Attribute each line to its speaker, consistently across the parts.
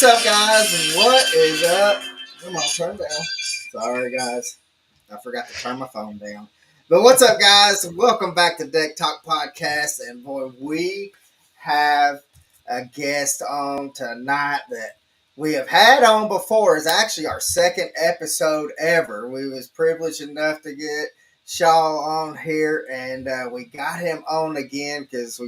Speaker 1: up, guys? What is up? Come on, turn down. Sorry, guys. I forgot to turn my phone down. But what's up, guys? Welcome back to Deck Talk Podcast. And boy, we have a guest on tonight that we have had on before. It's actually our second episode ever. We was privileged enough to get Shaw on here, and we got him on again because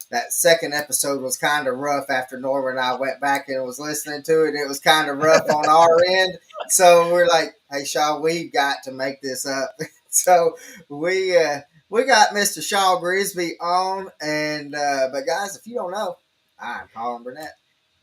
Speaker 1: that second episode was kind of rough after Norman and I went back and was listening to it. It was kind of rough on our end. So we're like, hey, Shaw, we got to make this up. So we got Mr. Shaw Grigsby on. And but guys, if you don't know, I'm Colin Burnett.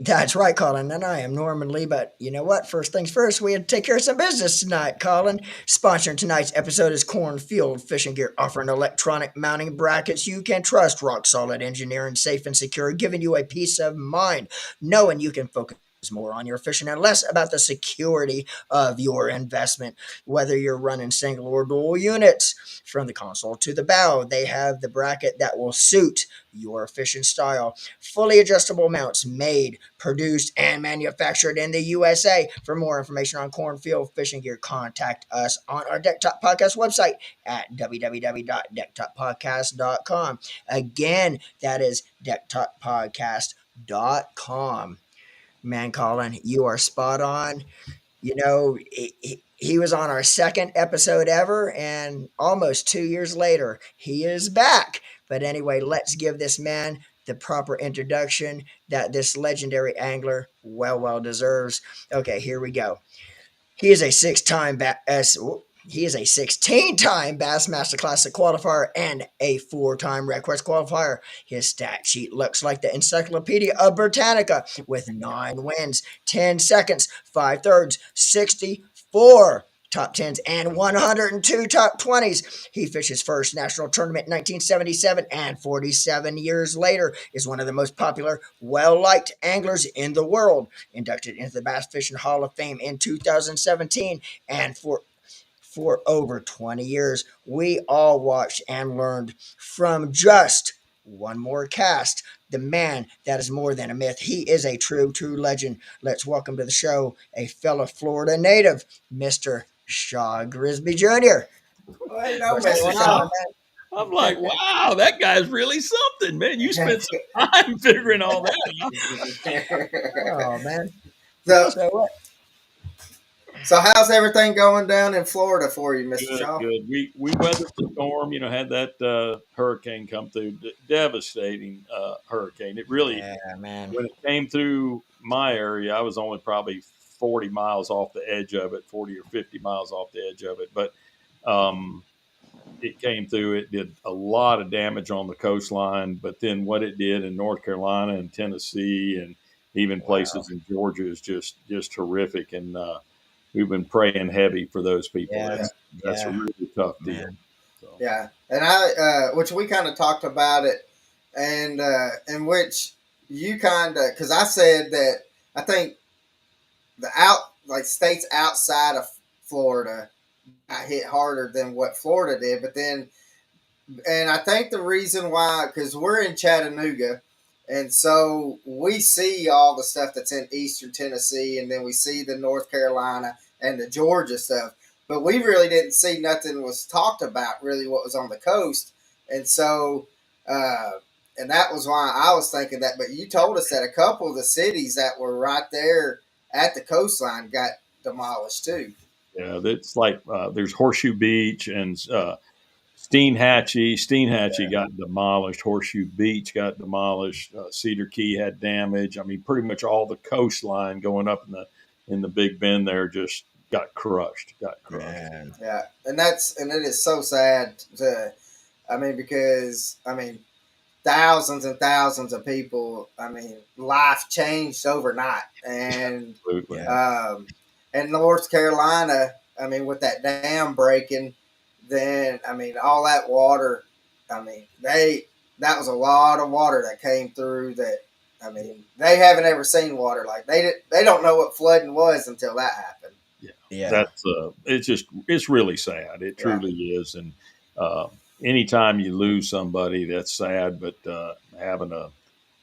Speaker 2: That's right, Colin, and I am Norman Lee, but you know what? First things first, we had to take care of some business tonight, Colin. Sponsoring tonight's episode is Cornfield Fishing Gear, offering electronic mounting brackets you can trust, rock-solid engineering, safe and secure, giving you a peace of mind, knowing you can focus more on your fishing and less about the security of your investment. Whether you're running single or dual units, from the console to the bow, they have the bracket that will suit your fishing style. Fully adjustable mounts made, produced, and manufactured in the USA. For more information on Cornfield Fishing Gear, contact us on our Deck Top Podcast website at www.decktoppodcast.com. Again, that is decktoppodcast.com. Man, Colin, you are spot on. You know, he was on our second episode ever, and almost 2 years later, he is back. But anyway, let's give this man the proper introduction that this legendary angler well deserves. Okay, here we go. He is a 16-time Bassmaster Classic qualifier and a 4-time Red Quest qualifier. His stat sheet looks like the Encyclopedia of Britannica with 9 wins, 10 seconds, 5 thirds, 64 top 10s, and 102 top 20s. He fished his first national tournament in 1977, and 47 years later is one of the most popular, well-liked anglers in the world. Inducted into the Bass Fishing Hall of Fame in 2017, and for over 20 years, we all watched and learned from just one more cast. The man that is more than a myth. He is a true legend. Let's welcome to the show a fellow Florida native, Mr. Shaw Grigsby Jr.
Speaker 3: I'm like, wow, that guy's really something, man. You spent some time figuring all that
Speaker 2: out. Oh, man.
Speaker 1: So how's everything going down in Florida for you, Mr. Shaw?
Speaker 3: Good. We weathered the storm, had that hurricane come through, devastating hurricane. It really,
Speaker 2: man.
Speaker 3: When it came through my area, I was only probably 40 miles off the edge of it, 40 or 50 miles off the edge of it. But it came through. It did a lot of damage on the coastline. But then what it did in North Carolina and Tennessee and even places in Georgia is just horrific. And we've been praying heavy for those people. That's a really tough deal.
Speaker 1: So. Yeah, and I, which we kind of talked about it, and in which you kind of, because I said that I think states outside of Florida got hit harder than what Florida did, but then, and I think the reason why, because we're in Chattanooga. And so we see all the stuff that's in Eastern Tennessee, and then we see the North Carolina and the Georgia stuff. But we really didn't see nothing was talked about really what was on the coast. And so, and that was why I was thinking that. But you told us that a couple of the cities that were right there at the coastline got demolished too.
Speaker 3: Yeah, it's like there's Horseshoe Beach and Steenhatchee got demolished. Horseshoe Beach got demolished. Cedar Key had damage. I mean, pretty much all the coastline going up in the Big Bend there just got crushed.
Speaker 1: Man. Yeah, and it is so sad because thousands and thousands of people. I mean, life changed overnight, and and North Carolina. I mean, with that dam breaking. Then all that water. That was a lot of water that came through. That they haven't ever seen water like they don't know what flooding was until that happened.
Speaker 3: Yeah. That's it's really sad. It truly is. And anytime you lose somebody, that's sad. But having a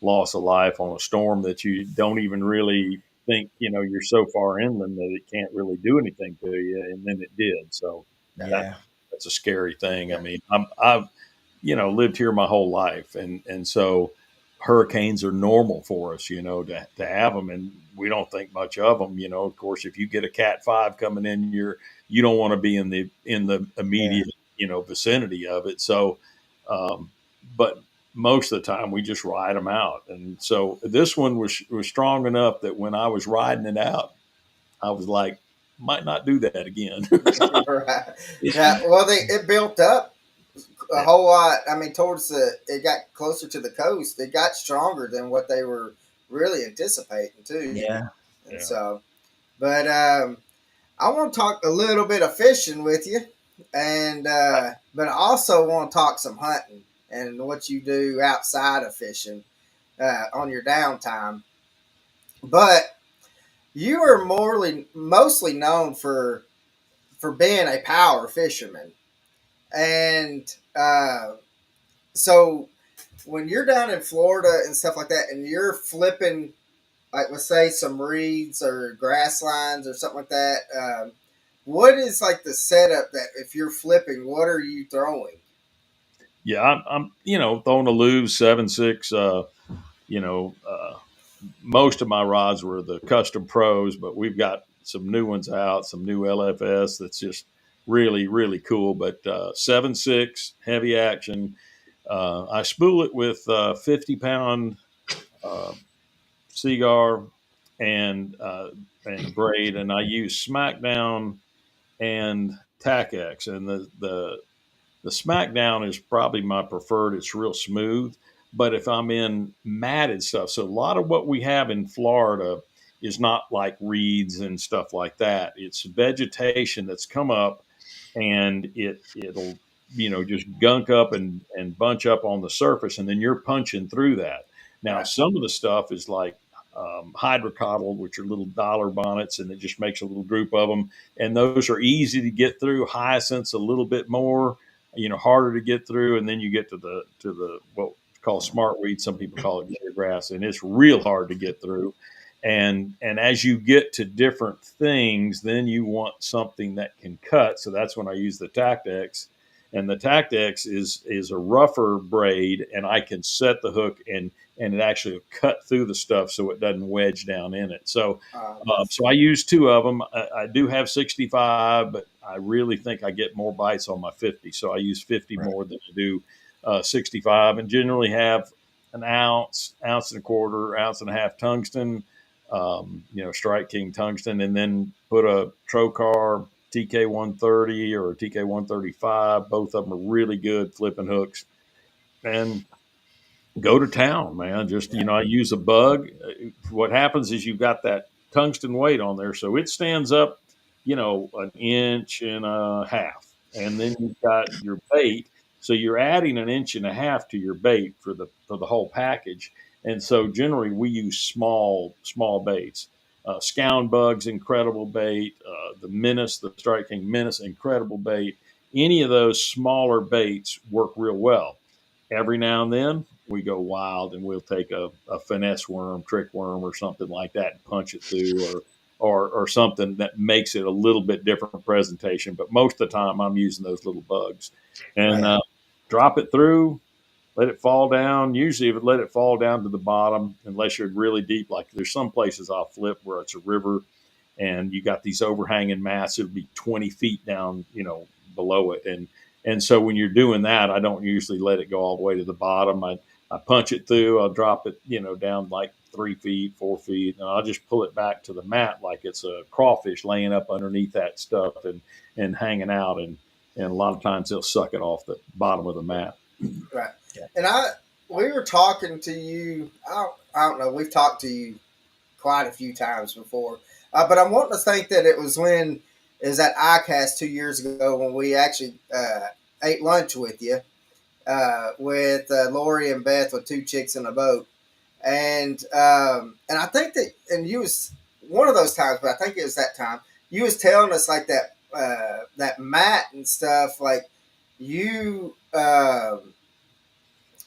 Speaker 3: loss of life on a storm that you don't even really think, you're so far inland that it can't really do anything to you, and then it did. So that
Speaker 2: Yeah.
Speaker 3: that's a scary thing. I
Speaker 1: Yeah.
Speaker 3: mean, I've lived here my whole life, and so hurricanes are normal for us, to have them, and we don't think much of them. Of course, if you get a Cat 5 coming in, you don't want to be in the
Speaker 2: Yeah.
Speaker 3: immediate vicinity of it. So, but most of the time we just ride them out, and so this one was strong enough that when I was riding it out, I was like, might not do that again.
Speaker 1: Right. Yeah. Well, it built up a
Speaker 3: Yeah,
Speaker 1: whole lot. I mean, it got closer to the coast. It got stronger than what they were really anticipating too.
Speaker 2: Yeah.
Speaker 1: And
Speaker 3: yeah.
Speaker 1: so, but I want to talk a little bit of fishing with you, and but I also want to talk some hunting and what you do outside of fishing on your downtime. But you are mostly known for being a power fisherman, and so when you're down in Florida and stuff like that, and you're flipping, like let's say some reeds or grass lines or something like that, what is like the setup that if you're flipping, what are you throwing?
Speaker 3: Yeah, I'm throwing a Lew's 7.6. You know, uh, Most of my rods were the custom pros, but we've got some new ones out, some new LFS that's just really, really cool. But 7.6 heavy action. I spool it with 50-pound uh, Seagar and braid, and I use Smackdown and TACX. And the SmackDown is probably my preferred. It's real smooth. But if I'm in matted stuff, so a lot of what we have in Florida is not like reeds and stuff like that. It's vegetation that's come up, and it'll just gunk up and bunch up on the surface, and then you're punching through that. Now
Speaker 1: Right,
Speaker 3: some of the stuff is like hydrocotyle, which are little dollar bonnets, and it just makes a little group of them, and those are easy to get through. Hyacinths a little bit more, harder to get through, and then you get to the what called smartweed. Some people call it grass, and it's real hard to get through. And as you get to different things, then you want something that can cut. So that's when I use the Tactex, and the Tactex is a rougher braid, and I can set the hook and it actually will cut through the stuff so it doesn't wedge down in it. So
Speaker 1: that's
Speaker 3: so I use two of them. I do have 65, but I really think I get more bites on my 50. So I use 50
Speaker 2: Right.
Speaker 3: more than I do 65, and generally have an ounce, ounce and a quarter, ounce and a half tungsten, Strike King tungsten, and then put a Trocar TK 130 or a TK 135. Both of them are really good flipping hooks. And go to town, man. Just,
Speaker 2: Yeah.
Speaker 3: I use a bug. What happens is you've got that tungsten weight on there, so it stands up, an inch and a half, and then you've got your bait. So you're adding an inch and a half to your bait for the whole package. And so generally we use small baits. Scound bugs, incredible bait. The Menace, the Strike King Menace, incredible bait. Any of those smaller baits work real well. Every now and then we go wild and we'll take a finesse worm, trick worm, or something like that and punch it through, or something that makes it a little bit different presentation. But most of the time, I'm using those little bugs, and
Speaker 2: Right.
Speaker 3: drop it through, let it fall down. Usually, if it let it fall down to the bottom, unless you're really deep, like there's some places I'll flip where it's a river, and you got these overhanging mats. It'll be 20 feet down, below it, and so when you're doing that, I don't usually let it go all the way to the bottom. I punch it through. I'll drop it, down like 3 feet, 4 feet, and I'll just pull it back to the mat like it's a crawfish laying up underneath that stuff and hanging out. And a lot of times they'll suck it off the bottom of the mat.
Speaker 1: right.
Speaker 2: Yeah.
Speaker 1: And we were talking to you. I don't know. We've talked to you quite a few times before, but I'm wanting to think that it was when is that ICAST 2 years ago when we actually ate lunch with you with Lori and Beth with two chicks in a boat, and I think that and you was one of those times, but I think it was that time you was telling us like that mat and stuff like you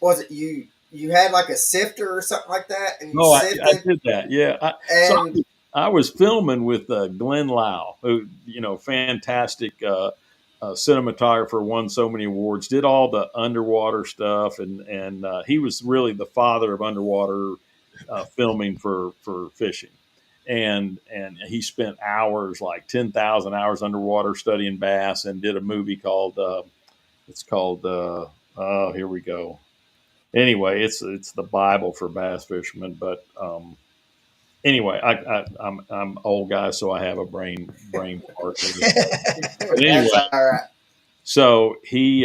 Speaker 1: was it you had like a sifter or something like that and you
Speaker 3: No, I
Speaker 1: sifted
Speaker 3: did that. Yeah. So
Speaker 1: and
Speaker 3: I was filming with Glenn Lau, who, fantastic cinematographer, won so many awards, did all the underwater stuff, and he was really the father of underwater filming for fishing. And he spent hours, like 10,000 hours underwater studying bass, and did a movie called it's called oh, here we go. Anyway, it's the Bible for bass fishermen. But anyway, I'm old guy, so I have a brain fart every now and then. But
Speaker 1: That's
Speaker 3: anyway,
Speaker 1: all right.
Speaker 3: so he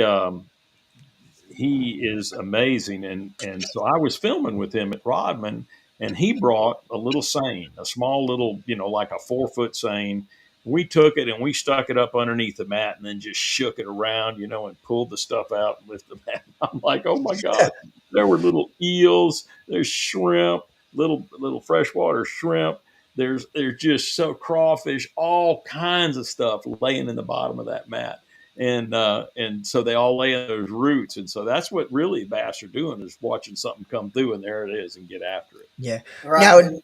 Speaker 3: is amazing, and so I was filming with him at Rodman, and he brought a little seine, a small little, like a 4 foot seine. We took it and we stuck it up underneath the mat, and then just shook it around, and pulled the stuff out and lifted the mat. I'm like, oh my god, there were little eels, there's shrimp, little freshwater shrimp. There's just so crawfish, all kinds of stuff laying in the bottom of that mat, and so they all lay in those roots, and so that's what really bass are doing, is watching something come through, and there it is, and get after it.
Speaker 2: Yeah.
Speaker 1: Right.
Speaker 2: Now,
Speaker 1: And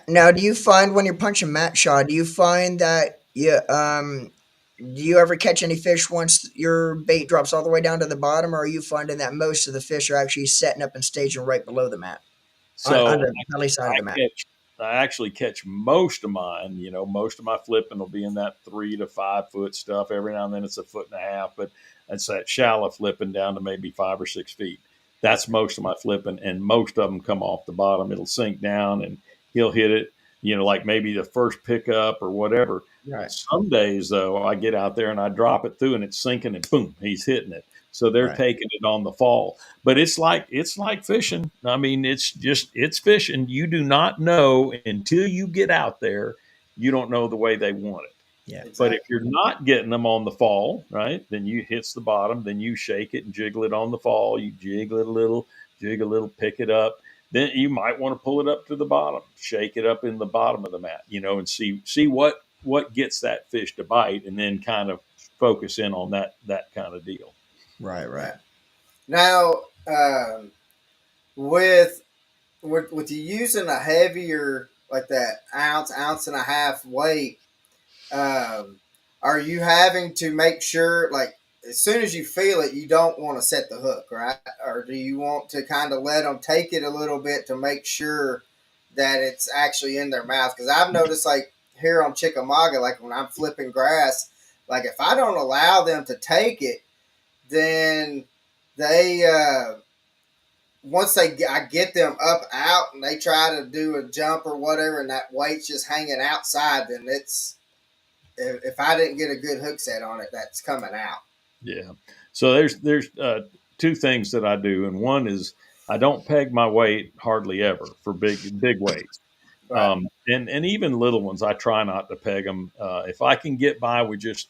Speaker 2: now, do you find when you're punching Matt Shaw, do you find that do you ever catch any fish once your bait drops all the way down to the bottom, or are you finding that most of the fish are actually setting up and staging right below the mat,
Speaker 3: So
Speaker 2: under the belly side of
Speaker 3: I
Speaker 2: the mat?
Speaker 3: catch, I actually catch most of mine. Most of my flipping will be in that 3 to 5 foot stuff. Every now and then it's a foot and a half, but it's that shallow flipping down to maybe 5 or 6 feet. That's most of my flipping, and most of them come off the bottom. It'll sink down, and he'll hit it. Like maybe the first pickup or whatever.
Speaker 2: Right,
Speaker 3: Some days though, I get out there and I drop it through, and it's sinking, and boom, he's hitting it. So they're
Speaker 2: right.
Speaker 3: taking it on the fall. But it's like fishing. I mean, it's fishing. You do not know until you get out there. You don't know the way they want it.
Speaker 2: Yeah,
Speaker 3: But if
Speaker 1: exactly.
Speaker 3: you're not getting them on the fall, right, then you hits the bottom, then you shake it and jiggle it on the fall. You jig a little, pick it up. Then you might want to pull it up to the bottom, shake it up in the bottom of the mat, and see what gets that fish to bite, and then kind of focus in on that kind of deal.
Speaker 2: right,
Speaker 1: Right.
Speaker 2: right.
Speaker 1: Now, with with you using a heavier, like that ounce and a half weight, um, are you having to make sure, like, as soon as you feel it, you don't want to set the hook, right? Or do you want to kind of let them take it a little bit to make sure that it's actually in their mouth? Because I've noticed, like, here on Chickamauga, like when I'm flipping grass, like if I don't allow them to take it, then they once I get them up out and they try to do a jump or whatever, and that weight's just hanging outside, then it's, if I didn't get a good hook set on it, that's coming out.
Speaker 3: Yeah. So there's two things that I do, and one is I don't peg my weight hardly ever for big weights,
Speaker 1: Right.
Speaker 3: and even little ones. I try not to peg them. If I can get by with just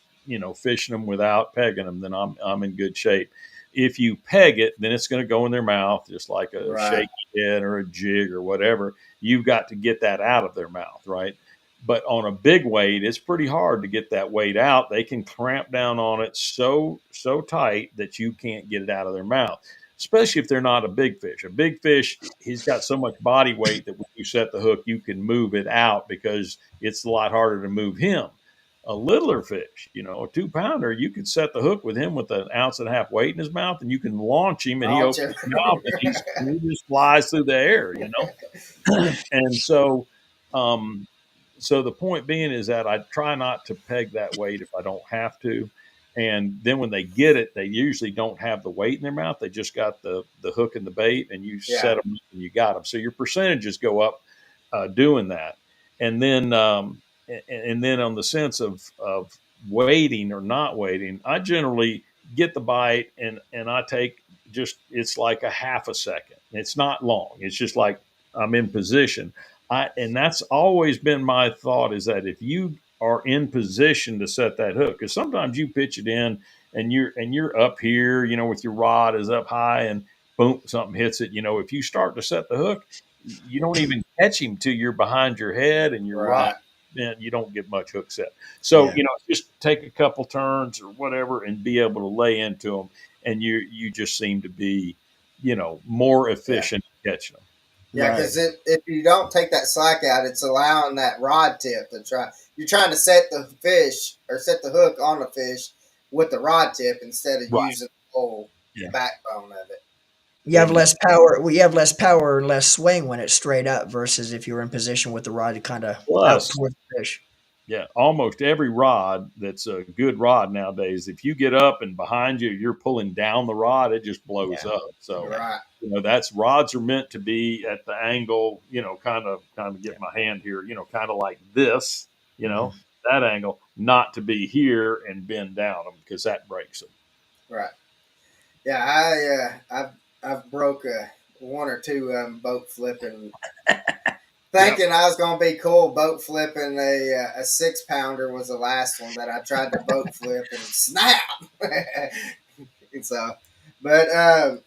Speaker 3: fishing them without pegging them, then I'm in good shape. If you peg it, then it's going to go in their mouth just like a
Speaker 1: Right.
Speaker 3: shaky head or a jig or whatever. You've got to get that out of their mouth, right? But on a big weight, it's pretty hard to get that weight out. They can clamp down on it so tight that you can't get it out of their mouth, especially if they're not a big fish. A big fish, he's got so much body weight that when you set the hook, you can move it out because it's a lot harder to move him. A littler fish, a 2 pounder, you could set the hook with him with an ounce and a half weight in his mouth, and you can launch him, and he opens
Speaker 1: Alter.
Speaker 3: his mouth, and he just flies through the air. And um, so the point being is that I try not to peg that weight if I don't have to. And then when they get it, they usually don't have the weight in their mouth. They just got the hook and the bait, and you
Speaker 1: Yeah.
Speaker 3: set them and you got them. So your percentages go up doing that. And then and then on the sense of waiting or not waiting, I generally get the bite, and I take just, it's like a half a second. It's not long. It's just like I'm in position. And that's always been my thought, is that if you are in position to set that hook, because sometimes you pitch it in and you're up here, with your rod is up high, and boom, something hits it. If you start to set the hook, you don't even catch him till you're behind your head and your rod,
Speaker 1: Right.
Speaker 3: then you don't get much hook set. So,
Speaker 2: Yeah,
Speaker 3: just take a couple turns or whatever and be able to lay into them. And you just seem to be, more
Speaker 1: Yeah.
Speaker 3: efficient at catching them.
Speaker 1: Yeah,
Speaker 2: Right.
Speaker 1: because if you don't take that slack out, it's allowing that rod tip to try. You're trying to set the fish or set the hook on the fish with the rod tip instead of
Speaker 3: Right.
Speaker 1: using the whole
Speaker 3: Yeah.
Speaker 1: backbone of it.
Speaker 2: You have less power. Well, you have less power and less swing when it's straight up versus if you're in position with the rod to kind of out
Speaker 3: Plus,
Speaker 2: towards the fish.
Speaker 3: yeah, almost every rod that's a good rod nowadays, if you get up and behind you, you're pulling down the rod, it just blows
Speaker 2: Yeah.
Speaker 3: up. So,
Speaker 1: Right.
Speaker 3: that's rods are meant to be at the angle, kind of get my hand here, kind of like this,
Speaker 2: Mhm.
Speaker 3: that angle, not to be here and bend down them because that breaks them.
Speaker 1: Right. Yeah, I've broke one or two boat flipping,
Speaker 3: Yep.
Speaker 1: thinking I was gonna be cool boat flipping a 6 pounder was the last one that I tried to boat flip and snap. And so, but I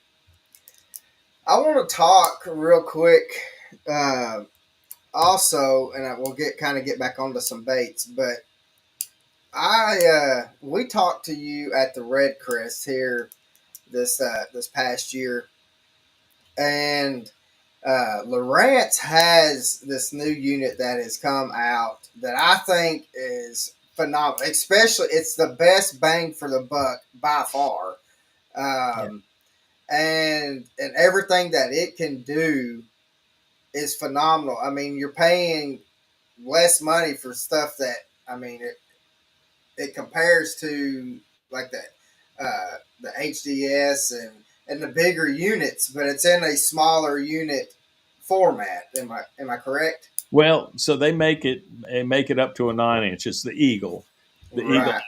Speaker 1: want to talk real quick. Uh, Also, and we'll get back onto some baits, but we talked to you at the Red Crest here this past year, and Lawrence has this new unit that has come out that I think is phenomenal. Especially, it's the best bang for the buck by far,
Speaker 2: Yeah.
Speaker 1: and everything that it can do is phenomenal. I mean, you're paying less money for stuff that I mean it compares to like the HDS and the bigger units, but it's in a smaller unit format. Am I correct?
Speaker 3: Well, so they make it up to a 9 inch. It's the Eagle,
Speaker 1: Right.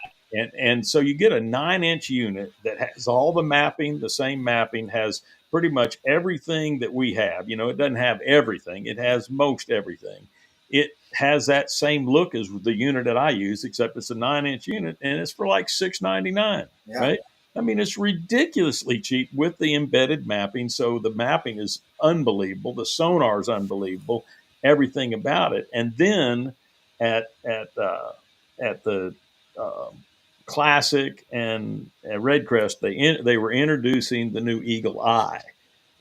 Speaker 3: and so you get a 9 inch unit that has all the mapping, the same mapping, has pretty much everything that we have. It doesn't have everything; it has most everything. It has that same look as the unit that I use, except it's a 9 inch unit, and it's for like $6.99,
Speaker 1: Yeah.
Speaker 3: right? I mean, it's ridiculously cheap with the embedded mapping. So the mapping is unbelievable. The sonar is unbelievable, everything about it. And then at the um, Classic and at Red Crest, they were introducing the new Eagle Eye,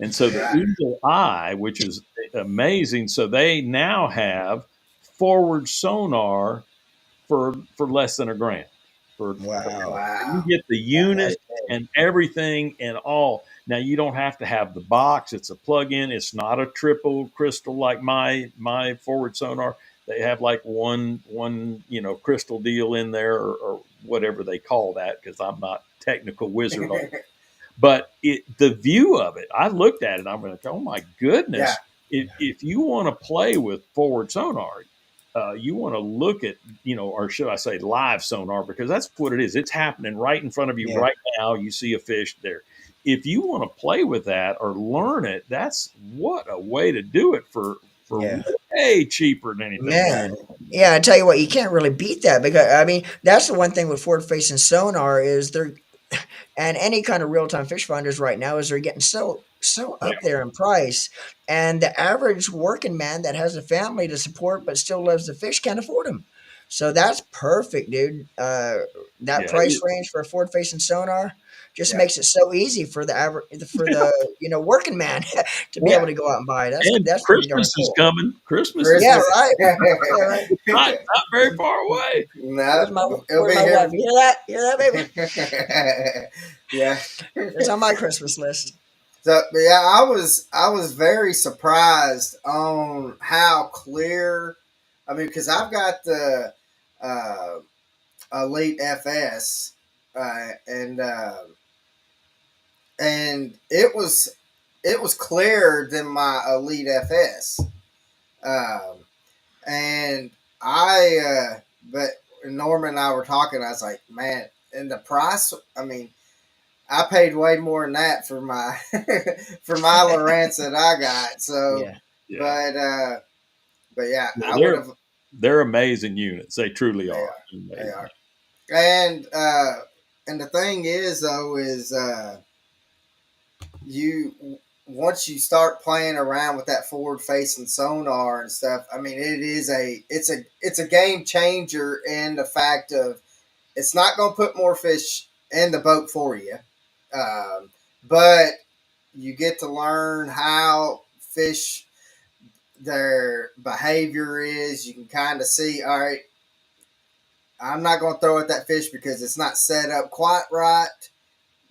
Speaker 3: and so the
Speaker 1: Right.
Speaker 3: Eagle Eye, which is amazing, so they now have forward sonar for less than $1,000. For
Speaker 2: Wow.
Speaker 3: you
Speaker 1: Wow.
Speaker 3: get the
Speaker 2: That's
Speaker 3: unit
Speaker 2: big.
Speaker 3: and everything and all. Now you don't have to have the box. It's a plug-in. It's not a triple crystal like my forward sonar. They have like one crystal deal in there or whatever they call that because I'm not technical wizard on. But the view of it, I looked at it. I'm like, oh my
Speaker 1: Yeah.
Speaker 3: goodness! If you want to play with forward sonar, you want to look at, or should I say live sonar, because that's what it is. It's happening right in front of you
Speaker 2: Yeah.
Speaker 3: right now. You see a fish there. If you want to play with that or learn it, that's what a way to do it for
Speaker 2: Yeah.
Speaker 3: way cheaper than anything else.
Speaker 2: Man, yeah, I tell you what, you can't really beat that because I mean that's the one thing with forward facing sonar is they're and any kind of real time fish finders right now is they're getting so
Speaker 3: Yeah,
Speaker 2: up there in price, and the average working man that has a family to support but still loves the fish can't afford them. So that's perfect, dude. That
Speaker 3: yeah,
Speaker 2: price range for a forward facing sonar just
Speaker 1: Yeah.
Speaker 2: makes it so easy for the average for the working man to be
Speaker 3: well,
Speaker 2: able
Speaker 1: Yeah.
Speaker 2: to go out and buy.
Speaker 3: and
Speaker 2: That's pretty darn
Speaker 3: Christmas is
Speaker 2: cool.
Speaker 3: coming. Christmas is
Speaker 2: Yeah,
Speaker 1: Christmas.
Speaker 2: right. Yeah, right.
Speaker 3: not very far away.
Speaker 1: No,
Speaker 2: Where's my
Speaker 1: it'll
Speaker 2: where's
Speaker 1: be
Speaker 2: my
Speaker 1: here.
Speaker 2: wife? You hear that? You hear that, baby?
Speaker 1: Yeah.
Speaker 2: It's on my Christmas list.
Speaker 1: So, but yeah, I was very surprised on how clear. I mean, because I've got the uh, Elite FS, and it was clearer than my Elite FS, um, and but Norman and I were talking. I was like, man, and the price. I mean, I paid way more than that for my for my Lowrance that I got. So,
Speaker 2: Yeah.
Speaker 3: Yeah,
Speaker 1: but yeah,
Speaker 3: no,
Speaker 1: I would have.
Speaker 3: they're amazing units. They truly
Speaker 1: They
Speaker 3: are
Speaker 1: are. They
Speaker 3: amazing.
Speaker 1: are. And the thing is though is you once you start playing around with that forward facing sonar and stuff. I mean, it's a game changer in the fact of it's not going to put more fish in the boat for you, um, but you get to learn how fish. their behavior is. You can kind of see, all right, I'm not going to throw at that fish because it's not set up quite right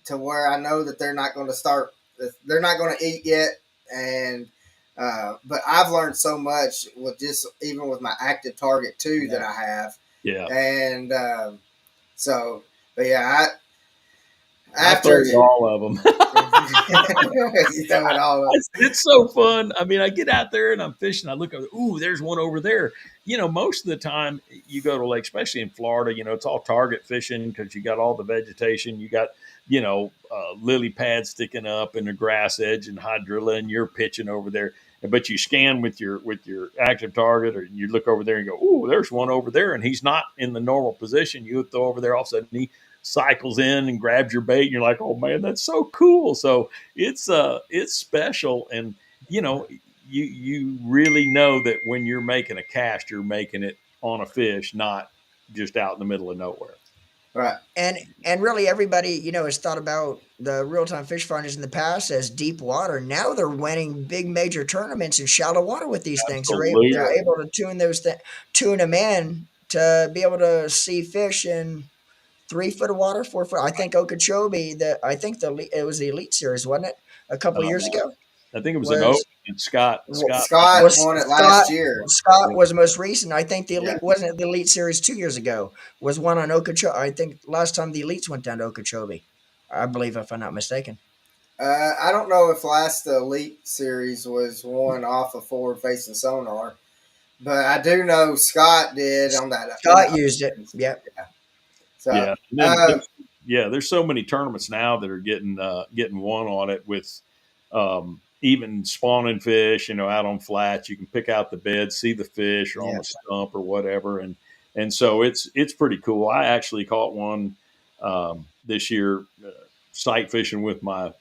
Speaker 1: to where I know that they're not going to start. They're not going to eat yet, and but I've learned so much with just even with my active target too that I have,
Speaker 3: Yeah.
Speaker 1: and so, but yeah,
Speaker 3: I
Speaker 1: after
Speaker 3: throw all of them.
Speaker 1: you throw it all up.
Speaker 3: It's so fun. I mean, I get out there and I'm fishing. I look over, ooh, there's one over there. Most of the time you go to lake, especially in Florida, it's all target fishing because you got all the vegetation. You got, lily pads sticking up in the grass edge and hydrilla, and you're pitching over there. But you scan with your active target, or you look over there and go, ooh, there's one over there, and he's not in the normal position. You throw over there, all of a sudden he cycles in and grabs your bait, and you're like, oh man, that's so cool. So it's special, and you really know that when you're making a cast, you're making it on a fish, not just out in the middle of nowhere.
Speaker 1: Right.
Speaker 2: And really everybody, has thought about the real-time fish finders in the past as deep water. Now they're winning big major tournaments in shallow water with these things.
Speaker 3: Absolutely.
Speaker 2: They're able to tune them in to be able to see fish in 3 foot of water, 4 foot. I think Okeechobee, it was the Elite Series, wasn't it? A couple
Speaker 3: Uh,
Speaker 2: years ago
Speaker 3: I think it was an
Speaker 2: was
Speaker 3: oak, and Scott.
Speaker 1: Scott
Speaker 2: was
Speaker 1: won it
Speaker 2: Scott
Speaker 1: last year.
Speaker 2: was the most recent. I think the
Speaker 1: Yeah.
Speaker 2: Elite wasn't it the Elite Series 2 years ago. Was one on Okeechobee. I think last time the Elites went down to Okeechobee, I believe, if I'm not mistaken.
Speaker 1: I don't know if last Elite Series was one off of forward facing sonar, but I do know Scott did on that.
Speaker 2: Scott used it. Yep.
Speaker 1: Yeah. So,
Speaker 3: Yeah. And then there's so many tournaments now that are getting one on it with even spawning fish, out on flats. You can pick out the bed, see the fish or on
Speaker 2: Yeah.
Speaker 3: the stump or whatever, and so it's pretty cool. I actually caught one this year, sight fishing with my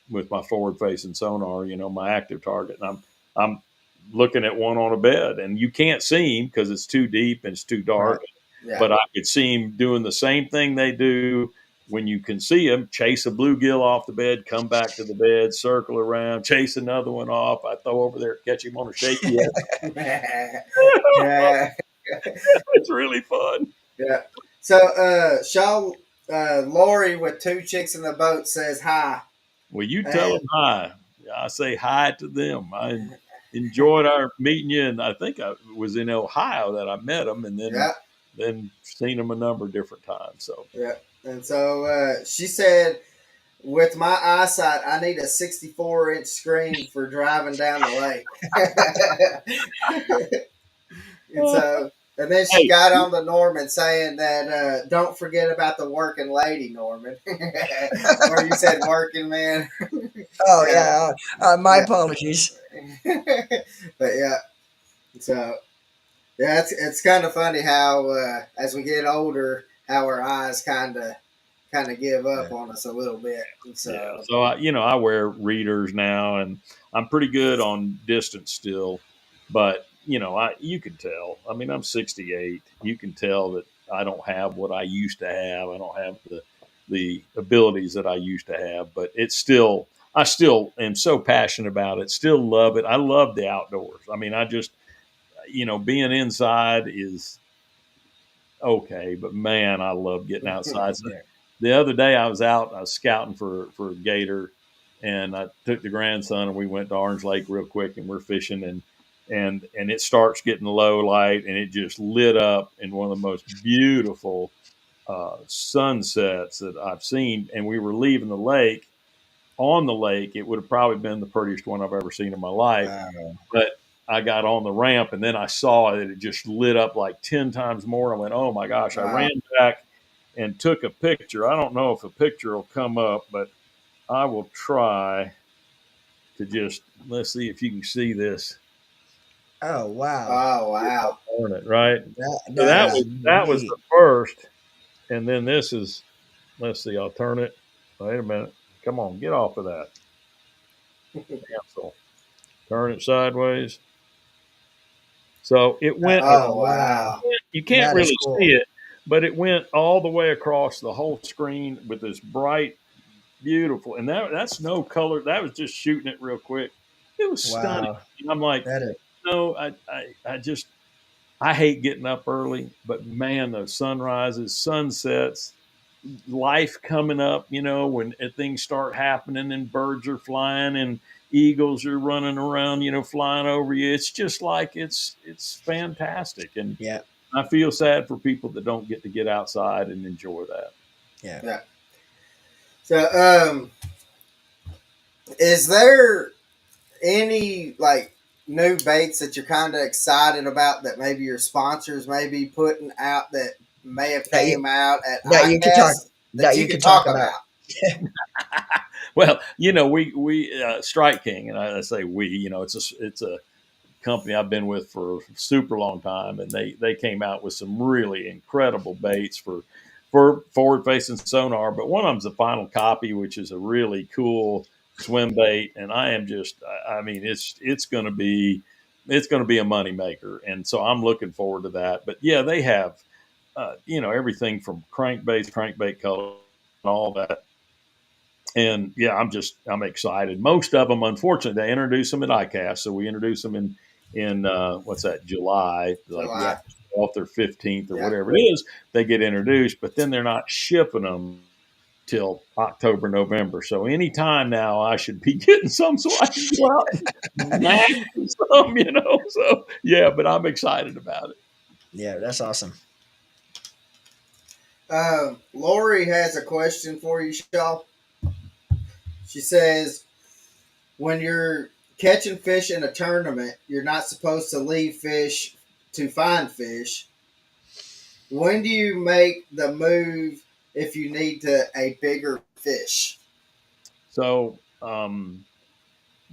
Speaker 3: forward facing sonar, my active target, and I'm looking at one on a bed, and you can't see him because it's too deep and it's too dark.
Speaker 2: Right.
Speaker 1: yeah.
Speaker 3: But I could see him doing the same thing they do when you can see him: chase a bluegill off the bed, come back to the bed, circle around, chase another one off. I throw over there, catch him on a shaky head.
Speaker 1: yeah.
Speaker 3: It's really fun.
Speaker 1: Yeah. So, Shaw, Lori with 2 chicks in the boat says hi.
Speaker 3: Well, you tell them hi. I say hi to them. I enjoyed our meeting you, and I think I was in Ohio that I met them, and
Speaker 1: Yeah.
Speaker 3: then seen them a number of different times. So
Speaker 1: Yeah. And so she said, with my eyesight, I need a 64-inch screen for driving down the lake. and so, and then she
Speaker 3: hey,
Speaker 1: got on to Norman saying that don't forget about the working lady, Norman. Or you said working man.
Speaker 2: Oh yeah. My apologies.
Speaker 1: But yeah, so yeah, it's kind of funny how as we get older, how our eyes kind of give up on us a little bit. So
Speaker 3: yeah. So I wear readers now, and I'm pretty good on distance still. But you can tell. I mean, I'm 68. You can tell that I don't have what I used to have. I don't have the abilities that I used to have. But I still am so passionate about it. Still love it. I love the outdoors. I mean, I just being inside is okay, but man, I love getting outside. So the other day I was out, I was scouting for a gator, and I took the grandson and we went to Orange Lake real quick, and we're fishing, and it starts getting low light, and it just lit up in one of the most beautiful sunsets that I've seen. And we were leaving the lake. On the lake, it would have probably been the prettiest one I've ever seen in my life. But I got on the ramp, and then I saw that it just lit up like 10 times more. I went, oh my gosh. I ran back and took a picture. I don't know if a picture will come up, but I will try to let's see if you can see this.
Speaker 2: Oh wow.
Speaker 1: Oh wow.
Speaker 3: On it, right? So
Speaker 2: That is
Speaker 3: that was
Speaker 2: neat.
Speaker 3: the first. And then this is, let's see, I'll turn it. Wait a minute. Come on, get off of that. Cancel. Turn it sideways. So it went.
Speaker 1: Oh wow.
Speaker 3: You can't
Speaker 2: That is
Speaker 3: really
Speaker 2: cool.
Speaker 3: see it, but it went all the way across the whole screen with this bright, beautiful, and that's no color. That was just shooting it real quick. It was stunning.
Speaker 2: Wow.
Speaker 3: And I'm like,
Speaker 2: That is
Speaker 3: No, I just I hate getting up early, but man, those sunrises, sunsets, life coming up, when things start happening and birds are flying and eagles are running around, flying over you. It's just like it's fantastic. And
Speaker 2: Yeah,
Speaker 3: I feel sad for people that don't get to get outside and enjoy that.
Speaker 2: yeah.
Speaker 1: Yeah. So, is there any like new baits that you're kind of excited about that maybe your sponsors may be putting out that may have
Speaker 2: That you
Speaker 1: came out at
Speaker 2: that you could talk
Speaker 1: ICAST that
Speaker 2: that
Speaker 1: you
Speaker 2: you
Speaker 1: could
Speaker 2: could talk
Speaker 1: talk
Speaker 2: about.
Speaker 1: about?
Speaker 3: Well, we Strike King, and I say we, it's a company I've been with for a super long time, and they came out with some really incredible baits for forward facing sonar. But one of them's the Final Copy, which is a really cool swim bait, and I am just, I mean, it's going to be a moneymaker, and so I'm looking forward to that. But yeah, they have everything from crankbait color, and all that. And yeah, I'm excited. Most of them, unfortunately, they introduce them at ICAST, so we introduce them in what's that, July, like
Speaker 1: July.
Speaker 2: Yeah,
Speaker 3: 12th or 15th or
Speaker 1: Yeah.
Speaker 3: whatever it is. They get introduced, but then they're not shipping them till October, November. So anytime now, I should be getting some, so I can go out and snag some, So yeah, but I'm excited about it.
Speaker 2: yeah, that's awesome.
Speaker 1: Lori has a question for you, Shaw. She says, when you're catching fish in a tournament, you're not supposed to leave fish to find fish. When do you make the move if you need a bigger fish?
Speaker 3: So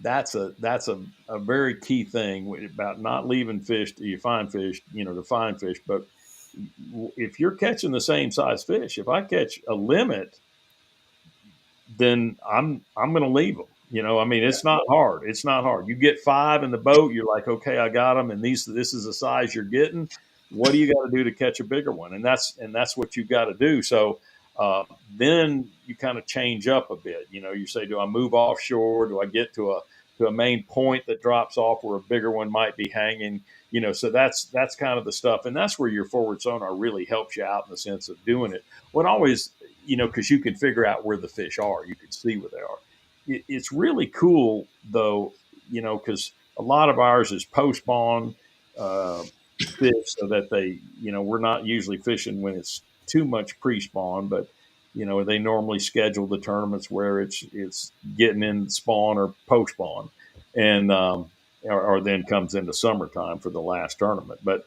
Speaker 3: that's a very key thing about not leaving fish till you find fish, to find fish. But if you're catching the same size fish, if I catch a limit, then I'm going to leave them. I mean,
Speaker 1: Yeah.
Speaker 3: it's not hard. It's not hard. You get five in the boat, you're like, okay, I got them, and this is the size you're getting. What do you got to do to catch a bigger one? And that's what you've got to do. So uh, then you kind of change up a bit. You say, do I move offshore? Do I get to a main point that drops off where a bigger one might be hanging? So that's kind of the stuff, and that's where your forward sonar really helps you out in the sense of doing it. What always, because you can figure out where the fish are, you can see where they are. It's really cool though, because a lot of ours is post spawn uh, fish, so that we're not usually fishing when it's too much pre spawn, but they normally schedule the tournaments where it's getting in spawn or post spawn, and or then comes into summertime for the last tournament. But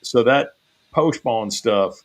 Speaker 3: so that post spawn stuff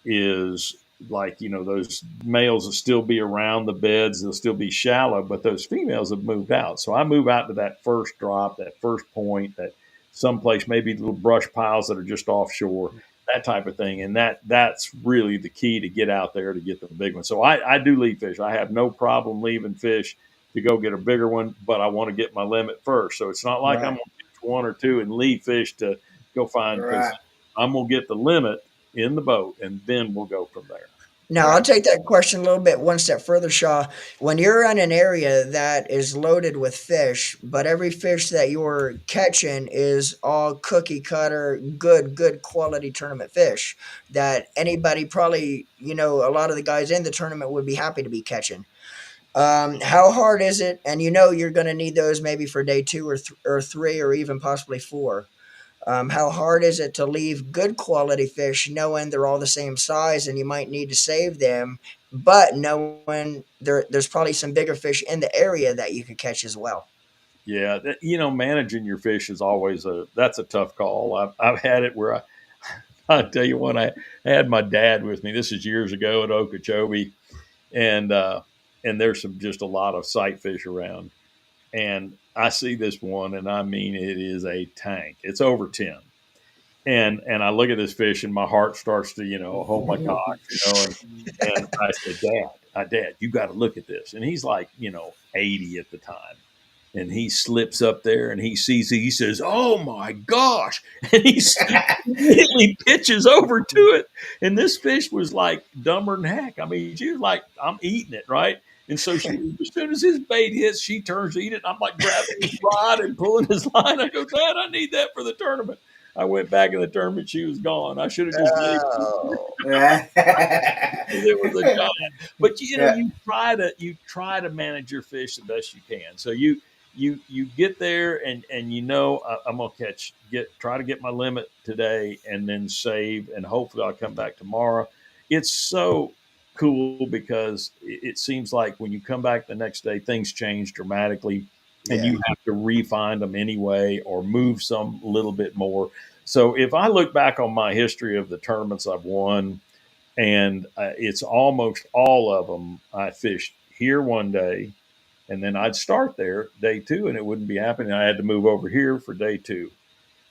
Speaker 3: is like, those males will still be around the beds, they'll still be shallow, but those females have moved out. So I move out to that first drop, that first point, that someplace, maybe little brush piles that are just offshore, that type of thing. And that's really the key to get out there to get the big one. So I do leave fish. I have no problem leaving fish to go get a bigger one, but I want to get my limit first. So it's not like I'm
Speaker 2: Right.
Speaker 3: going to catch one or two and leave fish to go find, because
Speaker 1: Right.
Speaker 3: I'm going to get the limit in the boat, and then we'll go from there.
Speaker 2: Now, I'll
Speaker 1: Right.
Speaker 2: take that question a little bit one step further, Shaw. When you're in an area that is loaded with fish, but every fish that you're catching is all cookie cutter, good quality tournament fish that anybody probably, a lot of the guys in the tournament would be happy to be catching. How hard is it? And you're going to need those maybe for day two or three or even possibly four. How hard is it to leave good quality fish knowing they're all the same size and you might need to save them, but knowing there's probably some bigger fish in the area that you could catch as well?
Speaker 3: Yeah, managing your fish is always that's a tough call. I've had it where I tell you what, I had my dad with me. This is years ago at Okeechobee, and there's just a lot of sight fish around, and I see this one, and I mean, it is a tank. It's over 10. And I look at this fish, and my heart starts to, oh my gosh, and I said, Dad, you got to look at this. And he's like, 80 at the time. and he slips up there and he sees it. He says, "Oh my gosh!" And he immediately pitches over to it. And this fish was like dumber than heck. I mean, she was like, "I'm eating it, right?" And so she, as soon as his bait hits, she turns to eat it. I'm like grabbing his rod and pulling his line. I go, "Dad, I need that for the tournament." I went back in the tournament. She was gone. I should have just leave
Speaker 2: Oh,
Speaker 3: it was a giant. But
Speaker 1: Yeah.
Speaker 3: you try to manage your fish the best you can. So you get there and I'm gonna try to get my limit today and then save and hopefully I'll come back tomorrow. It's so cool because it seems like when you come back the next day, things change dramatically and
Speaker 2: yeah.
Speaker 3: you have to refine them anyway or move some little bit more. So if I look back on my history of the tournaments I've won, and it's almost all of them, I fished here one day, and then I'd start there day two, and it wouldn't be happening. I had to move over here for day two.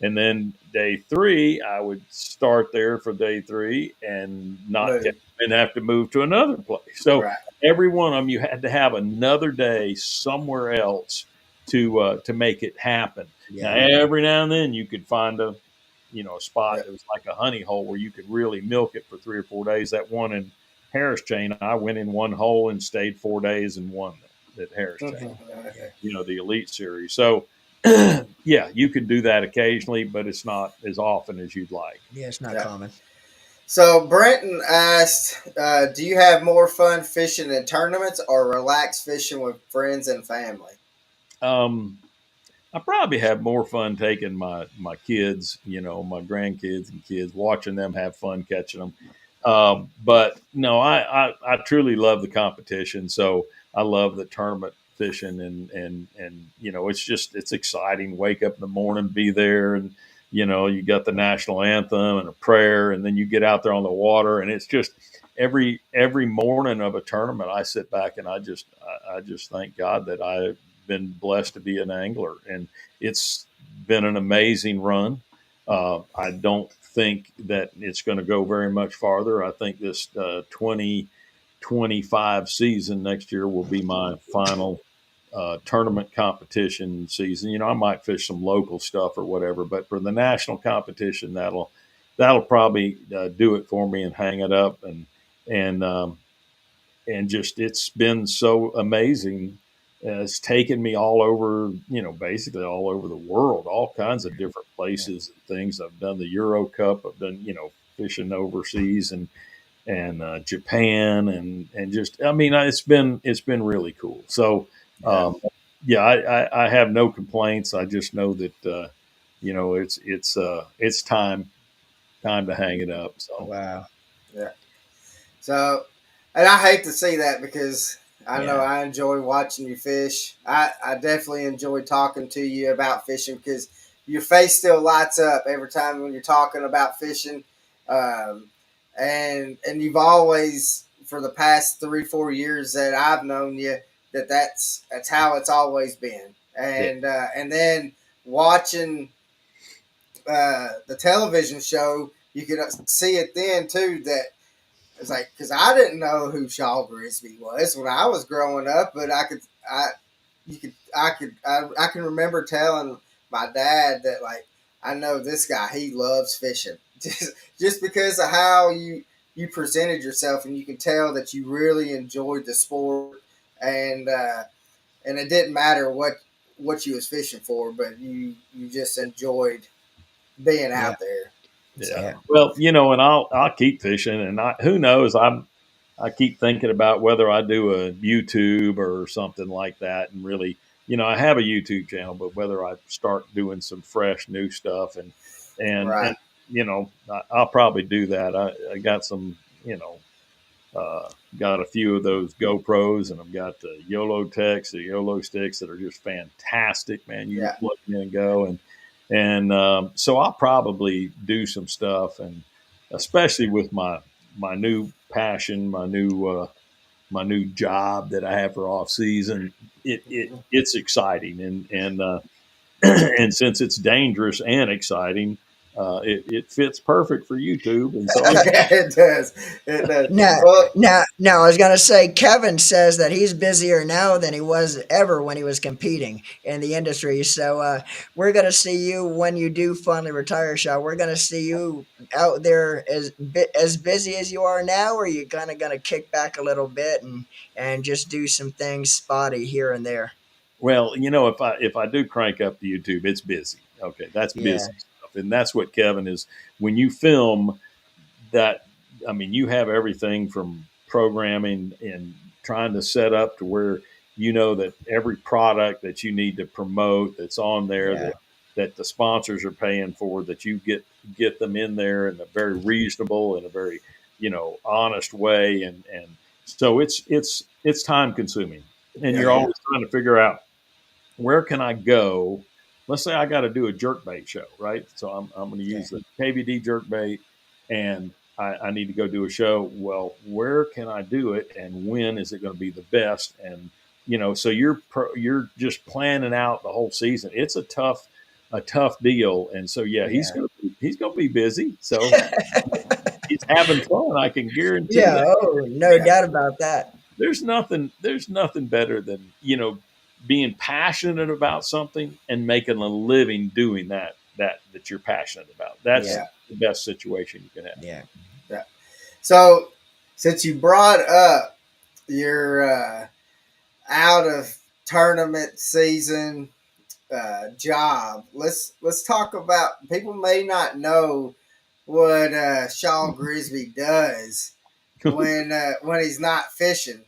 Speaker 3: And then day three, I would start there for day three and not
Speaker 1: Move.
Speaker 3: and have to move to another place. So
Speaker 1: Right.
Speaker 3: every one of them, you had to have another day somewhere else to make it happen. Now,
Speaker 2: Yeah.
Speaker 3: every now and then, you could find a spot
Speaker 1: Yeah.
Speaker 3: that was like a honey hole where you could really milk it for 3 or 4 days. That one in Harris Chain, I went in one hole and stayed 4 days and won that Harris Chain, the Elite Series. So yeah, you can do that occasionally, but it's not as often as you'd like.
Speaker 2: Yeah, it's not
Speaker 1: Yeah.
Speaker 2: common.
Speaker 1: So Brenton asked, "Do you have more fun fishing in tournaments or relax fishing with friends and family?"
Speaker 3: Um, I probably have more fun taking my kids, my grandkids and kids, watching them have fun catching them. But no, I truly love the competition. So I love the tournament fishing and it's exciting. Wake up in the morning, be there, and you got the national anthem and a prayer, and then you get out there on the water, and it's just every morning of a tournament. I sit back and I just thank God that I've been blessed to be an angler, and it's been an amazing run. I don't think that it's going to go very much farther. I think this 2025 season next year will be my final tournament competition season. I might fish some local stuff or whatever, but for the national competition, that'll probably do it for me and hang it up and and just it's been so amazing. It's taken me all over, basically all over the world, all kinds of different places and things. I've done the Euro Cup. I've done, fishing overseas and Japan and just, I mean, it's been really cool. So,
Speaker 1: Yeah.
Speaker 3: yeah, I have no complaints. I just know that, it's time to hang it up. So,
Speaker 2: Wow.
Speaker 1: Yeah. So, and I hate to see that because I know
Speaker 2: Yeah.
Speaker 1: I enjoy watching you fish. I definitely enjoy talking to you about fishing because your face still lights up every time when you're talking about fishing. Um, and you've always, for the past 3-4 years that I've known you, that's how it's always been.
Speaker 3: yeah,
Speaker 1: And then watching the television show, you could see it then too that it's like because I didn't know who Shaw Grigsby was when I was growing up, but I can remember telling my dad that like I know this guy, he loves fishing just because of how you presented yourself, and you can tell that you really enjoyed the sport, and uh, and it didn't matter what you was fishing for, but you just enjoyed being
Speaker 2: Yeah.
Speaker 1: out there.
Speaker 3: yeah.
Speaker 2: Yeah.
Speaker 1: So
Speaker 3: Well, and I'll keep fishing, and who knows, I keep thinking about whether I do a YouTube or something like that, and really, I have a YouTube channel, but whether I start doing some fresh new stuff and
Speaker 1: right,
Speaker 3: I'll probably do that. I got some, got a few of those GoPros, and I've got the YOLO Techs, the YOLO sticks that are just fantastic, man. You
Speaker 1: yeah,
Speaker 3: just plug in and go, and so I'll probably do some stuff, and especially with my new passion, my new job that I have for off season, it's exciting and and since it's dangerous and exciting, it fits perfect for YouTube. And so
Speaker 1: It does. It does.
Speaker 2: Now,
Speaker 1: Well,
Speaker 2: now, I was gonna say Kevin says that he's busier now than he was ever when he was competing in the industry. So we're gonna see you when you do finally retire, Shaw. We're gonna see you out there as busy as you are now, or you kind of gonna kick back a little bit and just do some things spotty here and there.
Speaker 3: well, if I do crank up the YouTube, it's busy. Okay, that's
Speaker 2: Yeah,
Speaker 3: busy stuff, and that's what Kevin is. When you film that, I mean, you have everything from programming and trying to set up to where that every product that you need to promote that's on there
Speaker 2: yeah,
Speaker 3: that the sponsors are paying for, that you get them in there in a very reasonable and a very honest way, and so it's time consuming, and
Speaker 1: yeah,
Speaker 3: you're always trying to figure out where can I go? Let's say I got to do a jerkbait show, right? So I'm going to
Speaker 2: yeah,
Speaker 3: use the KVD jerkbait, and I need to go do a show. Well, where can I do it, and when is it going to be the best? And so you're just planning out the whole season. It's a tough deal, and so yeah,
Speaker 2: yeah.
Speaker 3: he's going to be busy. So he's having fun. I can guarantee
Speaker 2: Yeah,
Speaker 3: that.
Speaker 2: oh, no
Speaker 1: yeah,
Speaker 2: doubt about that.
Speaker 3: There's nothing better than being passionate about something and making a living doing that you're passionate about. That's
Speaker 2: Yeah,
Speaker 1: yeah,
Speaker 3: the best situation you can have.
Speaker 2: yeah,
Speaker 1: yeah. So, since you brought up your out of tournament season job, let's talk about. People may not know what Shaw Grigsby does when he's not fishing.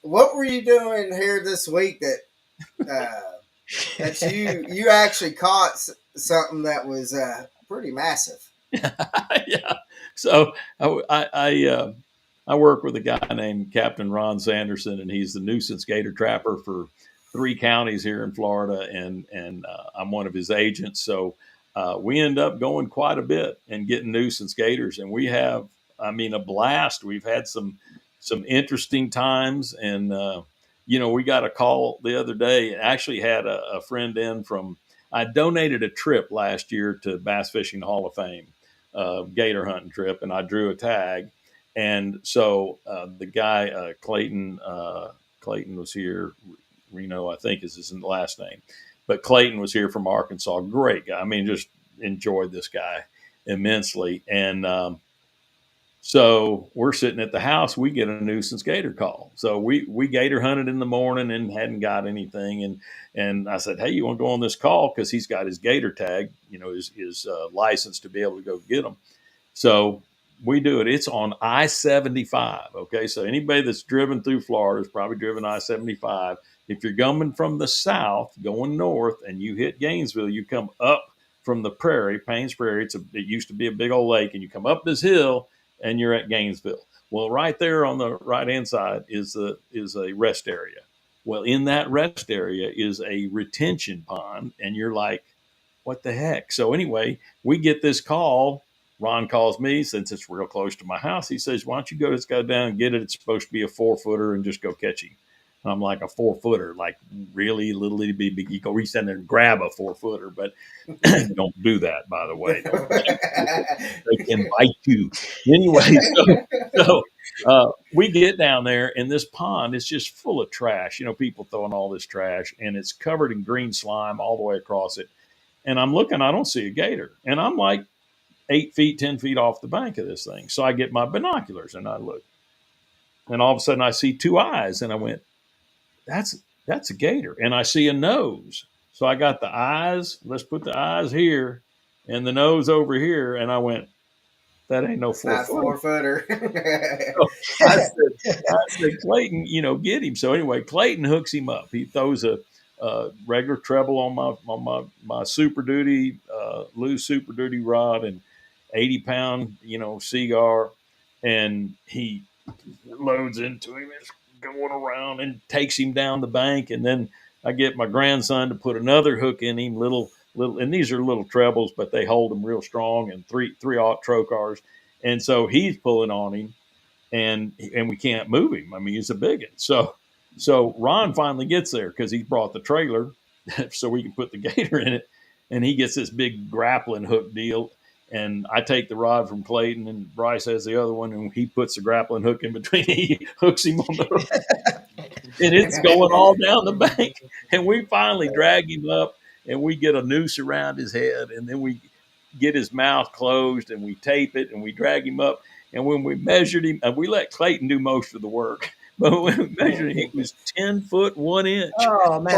Speaker 1: What were you doing here this week that you actually caught something that was pretty massive?
Speaker 3: Yeah. So I work with a guy named Captain Ron Sanderson, and he's the nuisance gator trapper for 3 counties here in Florida, and I'm one of his agents. So we end up going quite a bit and getting nuisance gators, and we have, I mean, a blast. We've had some interesting times, and we got a call the other day. Actually, had a friend in from. I donated a trip last year to Bass Fishing Hall of Fame, gator hunting trip, and I drew a tag. And so the guy Clayton was here. Reno, I think, is his last name, but Clayton was here from Arkansas. Great guy. I mean, just enjoyed this guy immensely. And so we're sitting at the house. We get a nuisance gator call. So we gator hunted in the morning and hadn't got anything. And I said, hey, you want to go on this call, because he's got his gator tag, his license to be able to go get them. So we do it. It's on I-75. Okay, so anybody that's driven through Florida has probably driven I-75. If you're coming from the south, going north, and you hit Gainesville, you come up from the prairie, Payne's Prairie. It used to be a big old lake, and you come up this hill, and you're at Gainesville. Well, right there on the right hand side is a rest area. Well, in that rest area is a retention pond, and you're like, what the heck? So anyway, we get this call. Ron calls me, since it's real close to my house. He says, why don't you just go down and get it? It's supposed to be a 4-footer, and just go catch him. And I'm like, a 4-footer? Like, really? Little itty big. You go reach in there and grab a 4-footer, but don't do that, by the way. They can bite you. Anyway, so we get down there, and this pond is just full of trash. People throwing all this trash, and it's covered in green slime all the way across it. And I'm looking, I don't see a gator. And I'm like 8 feet, 10 feet off the bank of this thing. So I get my binoculars and I look. And all of a sudden I see 2 eyes. And I went, that's a gator. And I see a nose. So I got the eyes. Let's put the eyes here and the nose over here. And I went, that ain't no
Speaker 1: It's not
Speaker 3: 4-footer.
Speaker 1: 4-footer.
Speaker 3: So I said, Clayton, get him. So anyway, Clayton hooks him up. He throws a regular treble on my Super Duty, loose Super Duty rod, and 80-pound, Seagar, and he loads into him. It's going around and takes him down the bank, and then I get my grandson to put another hook in him, little, and these are little trebles, but they hold them real strong, and three-aught trocars, and so he's pulling on him, and we can't move him. I mean, he's a big one. So Ron finally gets there because he brought the trailer so we can put the gator in it. and he gets this big grappling hook deal. And I take the rod from Clayton, and Bryce has the other one, and he puts the grappling hook in between. He hooks him on the hook, and it's going all down the bank. And we finally drag him up, and we get a noose around his head, and then we get his mouth closed, and we tape it, and we drag him up. And when we measured him, and we let Clayton do most of the work, but when we measured him, he was 10 foot 1 inch.
Speaker 2: Oh man,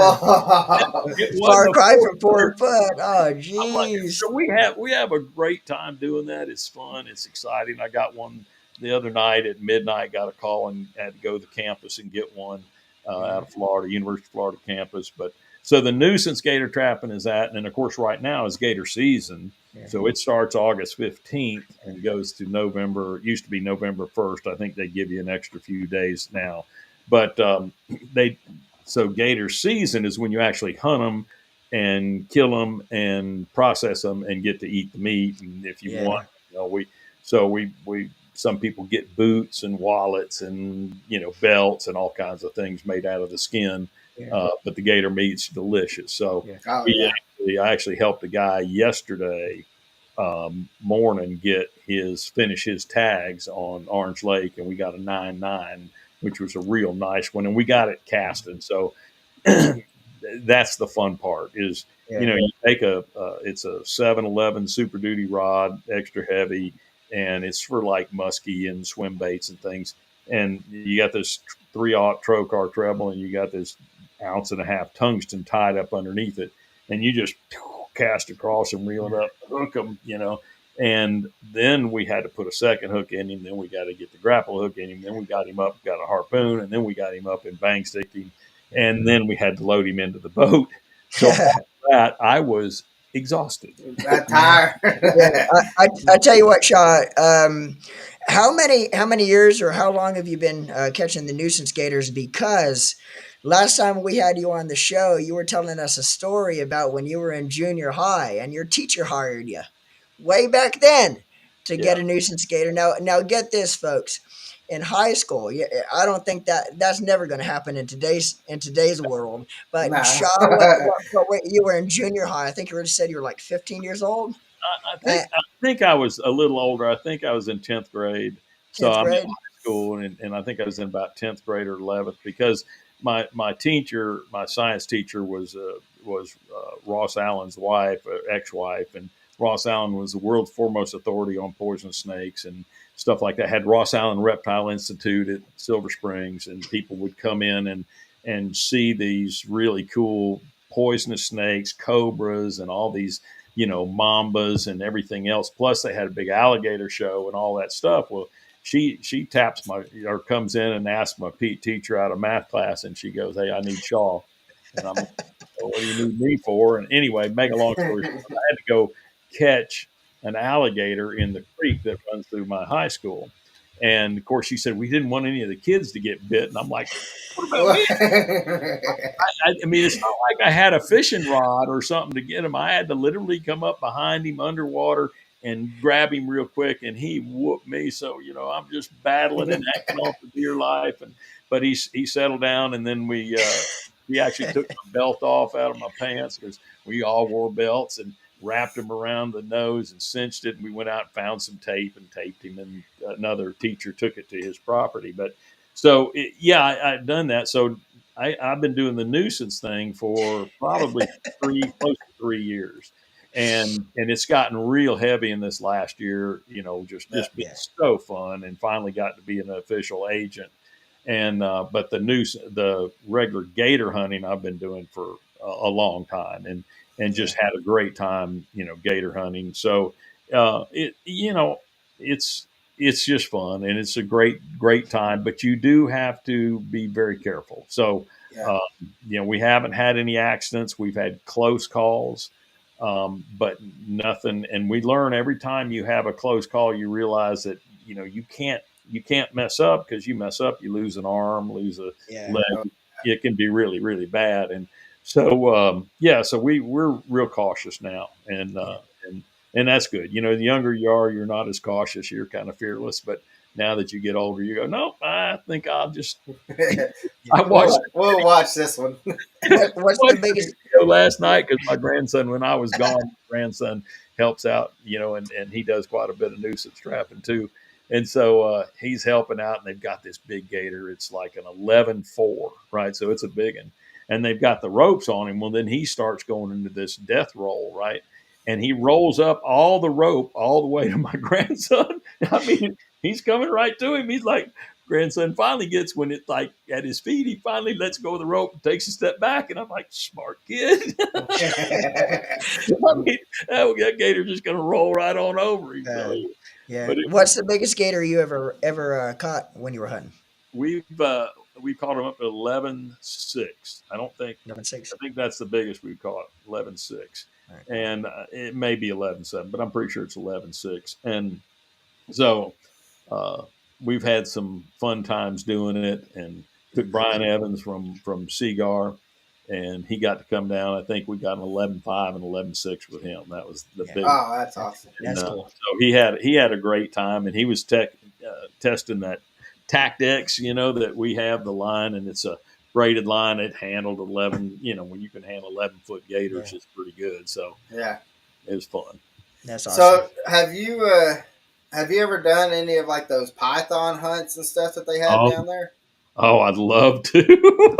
Speaker 3: It
Speaker 2: far
Speaker 3: wasn't a
Speaker 2: cry from
Speaker 3: 4 foot.
Speaker 2: 4 foot. Oh
Speaker 3: I'm like,
Speaker 2: jeez.
Speaker 3: so we have a great time doing that. It's fun. It's exciting. I got one the other night at midnight. Got a call and had to go to the campus and get one out of Florida, University of Florida campus. But so the nuisance gator trapping is that, and then of course right now is gator season. So it starts August 15th and goes to November. It used to be November 1st. I think they give you an extra few days now, but they so gator season is when you actually hunt them and kill them and process them and get to eat the meat. And if you want, we some people get boots and wallets and belts and all kinds of things made out of the skin. But the gator meat's delicious. So I actually helped a guy yesterday morning finish his tags on Orange Lake, and we got a 9.9, which was a real nice one, and we got it casted. So that's the fun part is you take it's a 711 Super Duty rod, extra heavy, and it's for like muskie and swim baits and things. And you got this 3/0 trocar treble, and you got this 1.5 ounce tungsten tied up underneath it, and you just cast across and reel it up, hook them, And then we had to put a second hook in him. Then we got to get the grapple hook in him. Then we got him up, got a harpoon, and then we got him up and bang sticked him. And then we had to load him into the boat. So after that, I was exhausted.
Speaker 1: Tired.
Speaker 2: I tell you what, Shaw. How many years or how long have you been catching the nuisance gators? Because last time we had you on the show, you were telling us a story about when you were in junior high and your teacher hired you way back then to get a nuisance gator. Now get this, folks. In high school, I don't think that's never going to happen in today's world. But Shaw, what, you were in junior high. I think you said you were like 15 years old.
Speaker 3: I think I was a little older. I think I was in 10th grade. So
Speaker 2: 10th
Speaker 3: I'm
Speaker 2: grade?
Speaker 3: in high school, and I think I was in about 10th grade or 11th because my teacher, my science teacher, was Ross Allen's wife, ex-wife, and Ross Allen was the world's foremost authority on poisonous snakes and stuff like that. Had Ross Allen Reptile Institute at Silver Springs, and people would come in and see these really cool poisonous snakes, cobras, and all these mambas and everything else. Plus, they had a big alligator show and all that stuff. Well, she comes in and asks my teacher out of math class, and she goes, "Hey, I need Shaw," and I'm like, well, "What do you need me for?" And anyway, make a long story short, I had to go catch an alligator in the creek that runs through my high school. And of course, she said we didn't want any of the kids to get bit, and I'm like, "What about me?" I mean, it's not like I had a fishing rod or something to get him. I had to literally come up behind him underwater and grab him real quick, and he whooped me. So I'm just battling and acting on for dear life. But he settled down, and then he actually took my belt off out of my pants because we all wore belts, and wrapped him around the nose and cinched it. And we went out and found some tape and taped him, and another teacher took it to his property. But so I've done that. So I've been doing the nuisance thing for probably close to 3 years. And it's gotten real heavy in this last year, just being so fun, and finally got to be an official agent. And but the regular gator hunting I've been doing for a long time, and just had a great time, gator hunting. So it's just fun, and it's a great time. But you do have to be very careful. So we haven't had any accidents. We've had close calls. But nothing. And we learn every time you have a close call, you realize that you can't mess up, because you mess up, you lose an arm, lose a leg. It can be really, really bad. And so so we're real cautious now, and that's good. The younger you are, you're not as cautious. You're kind of fearless, but now that you get older, you go, no, I think I'll just.
Speaker 2: Yeah.
Speaker 3: I watched
Speaker 1: we'll watch this one.
Speaker 2: What's the biggest?
Speaker 3: last night because my grandson, when I was gone, my grandson helps out, and he does quite a bit of nuisance trapping too. And so he's helping out, and they've got this big gator. It's like an 11-4, right? So it's a big one. And they've got the ropes on him. Well, then he starts going into this death roll, right? And he rolls up all the rope all the way to my grandson. I mean, he's coming right to him. He's like, grandson finally gets when it's like at his feet, he finally lets go of the rope and takes a step back. And I'm like, smart kid. I mean, that gator's just going to roll right on over him.
Speaker 2: Yeah.
Speaker 3: But
Speaker 2: What's the biggest gator you ever caught when you were hunting?
Speaker 3: we caught him up at 11.6.
Speaker 2: Number six.
Speaker 3: I think that's the biggest we've caught, 11.6.
Speaker 2: All right.
Speaker 3: And it may be 11.7, but I'm pretty sure it's 11.6. And so we've had some fun times doing it, and took Brian Evans from Seagar, and he got to come down. I think we got an 11.5 and 11.6 with him. That was the big.
Speaker 1: Oh, that's awesome.
Speaker 2: That's cool.
Speaker 3: So he had a great time, and he was testing that Tactex, that we have the line, and it's a braided line. It handled 11. When you can handle 11-foot gators, it's pretty good. So
Speaker 1: yeah,
Speaker 3: it was fun.
Speaker 2: That's awesome.
Speaker 1: So have you ever done any of like those python hunts and stuff that they have down there?
Speaker 3: Oh, I'd love to.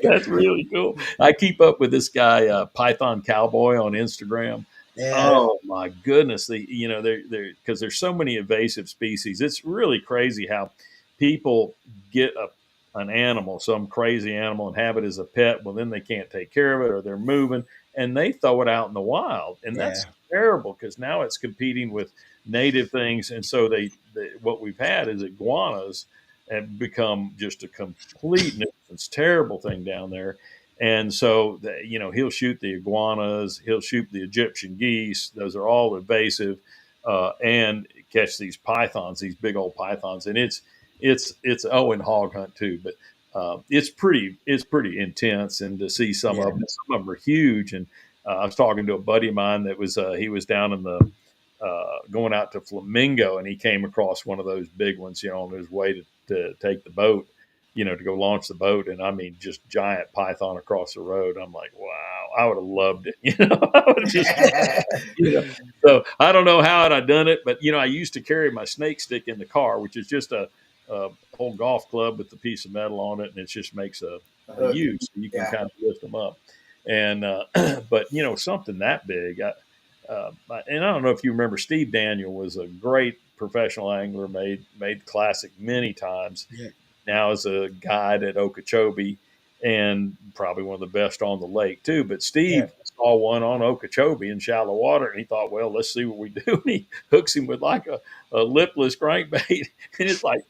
Speaker 3: That's really cool. I keep up with this guy, Python Cowboy, on Instagram.
Speaker 2: Yeah.
Speaker 3: Oh my goodness! They're because there's so many invasive species. It's really crazy how people get an animal, some crazy animal, and have it as a pet. Well, then they can't take care of it, or they're moving, and they throw it out in the wild, and that's terrible because now it's competing with native things, and so what we've had is iguanas have become just a complete nuisance, terrible thing down there. And so, he'll shoot the iguanas, he'll shoot the Egyptian geese. Those are all invasive, and catch these pythons, these big old pythons. And it's and hog hunt too, but it's pretty intense. And to see some of them are huge. And I was talking to a buddy of mine that was he was down in the going out to Flamingo, and he came across one of those big ones, on his way to take the boat, to go launch the boat. And I mean, just giant python across the road. I'm like, wow, I would have loved it. I would have just, So I don't know how I'd done it, but I used to carry my snake stick in the car, which is just a old golf club with a piece of metal on it, and it just makes a U, so you can kind of lift them up. And but something that big, and I don't know if you remember, Steve Daniel was a great professional angler, made classic many times.
Speaker 2: Yeah.
Speaker 3: Now is a guide at Okeechobee, and probably one of the best on the lake too. But Steve saw one on Okeechobee in shallow water, and he thought, well, let's see what we do. And he hooks him with like a lipless crankbait, and it's like,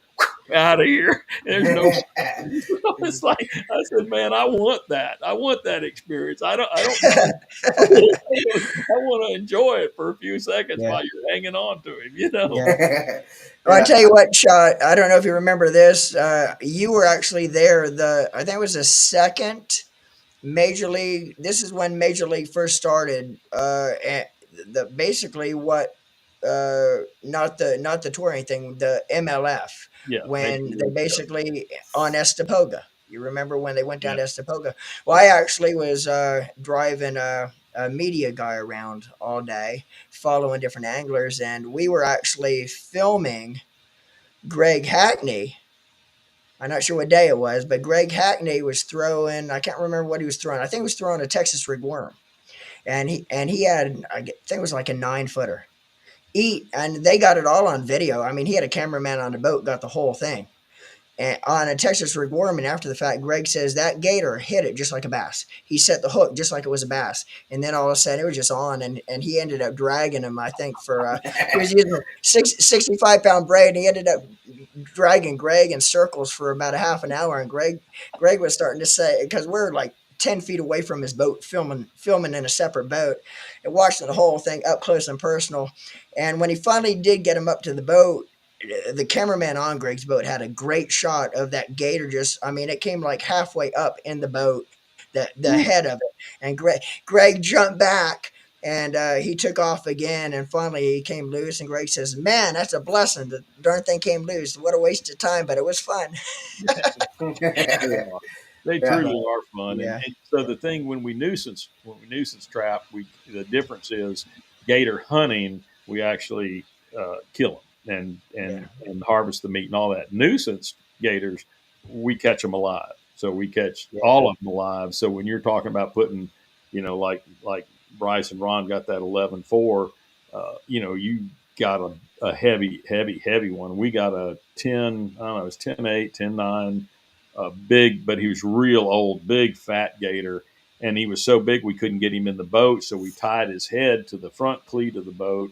Speaker 3: out of here. There's no. It's like, I said, man, I want that. I want that experience. I don't. I want to enjoy it for a few seconds while you're hanging on to him.
Speaker 2: Yeah. Well, I tell you what, Shaw, I don't know if you remember this. You were actually there. I think it was the second Major League. This is when Major League first started. Basically what. Not the tour or anything. The MLF.
Speaker 3: Yeah,
Speaker 2: when they basically on Estepoga. You remember when they went down to Estepoga? Well, I actually was driving a media guy around all day, following different anglers, and we were actually filming Greg Hackney. I'm not sure what day it was, but Greg Hackney was throwing, I can't remember what he was throwing. I think he was throwing a Texas rig worm. And he had, I think it was like a 9-footer. And they got it all on video. I mean, he had a cameraman on the boat, got the whole thing. And on a Texas rig worm, and after the fact, Greg says that gator hit it just like a bass. He set the hook just like it was a bass. And then all of a sudden, it was just on, and he ended up dragging him, I think, for he was using a 65-pound braid, and he ended up dragging Greg in circles for about a half an hour. And Greg was starting to say, because we're like 10 feet away from his boat, filming in a separate boat, and watching the whole thing up close and personal. And when he finally did get him up to the boat, the cameraman on Greg's boat had a great shot of that gator. It came like halfway up in the boat, the head of it. And Greg jumped back, And he took off again, and finally he came loose. And Greg says, "Man, that's a blessing. The darn thing came loose. What a waste of time, but it was fun."
Speaker 3: They are. They
Speaker 1: Yeah.
Speaker 3: truly are fun.
Speaker 2: Yeah,
Speaker 3: And so the thing when we nuisance trap, we the difference is gator hunting. We actually kill them
Speaker 2: yeah,
Speaker 3: and harvest the meat and all that. Nuisance gators, we catch them alive. So we catch
Speaker 2: yeah,
Speaker 3: all of them alive. So when you're talking about putting, like Bryce and Ron got that 11.4, you got a heavy one. We got a 10, I don't know, it was 10.8, 10.9, big, but he was real old, big fat gator. And he was so big we couldn't get him in the boat. So we tied his head to the front cleat of the boat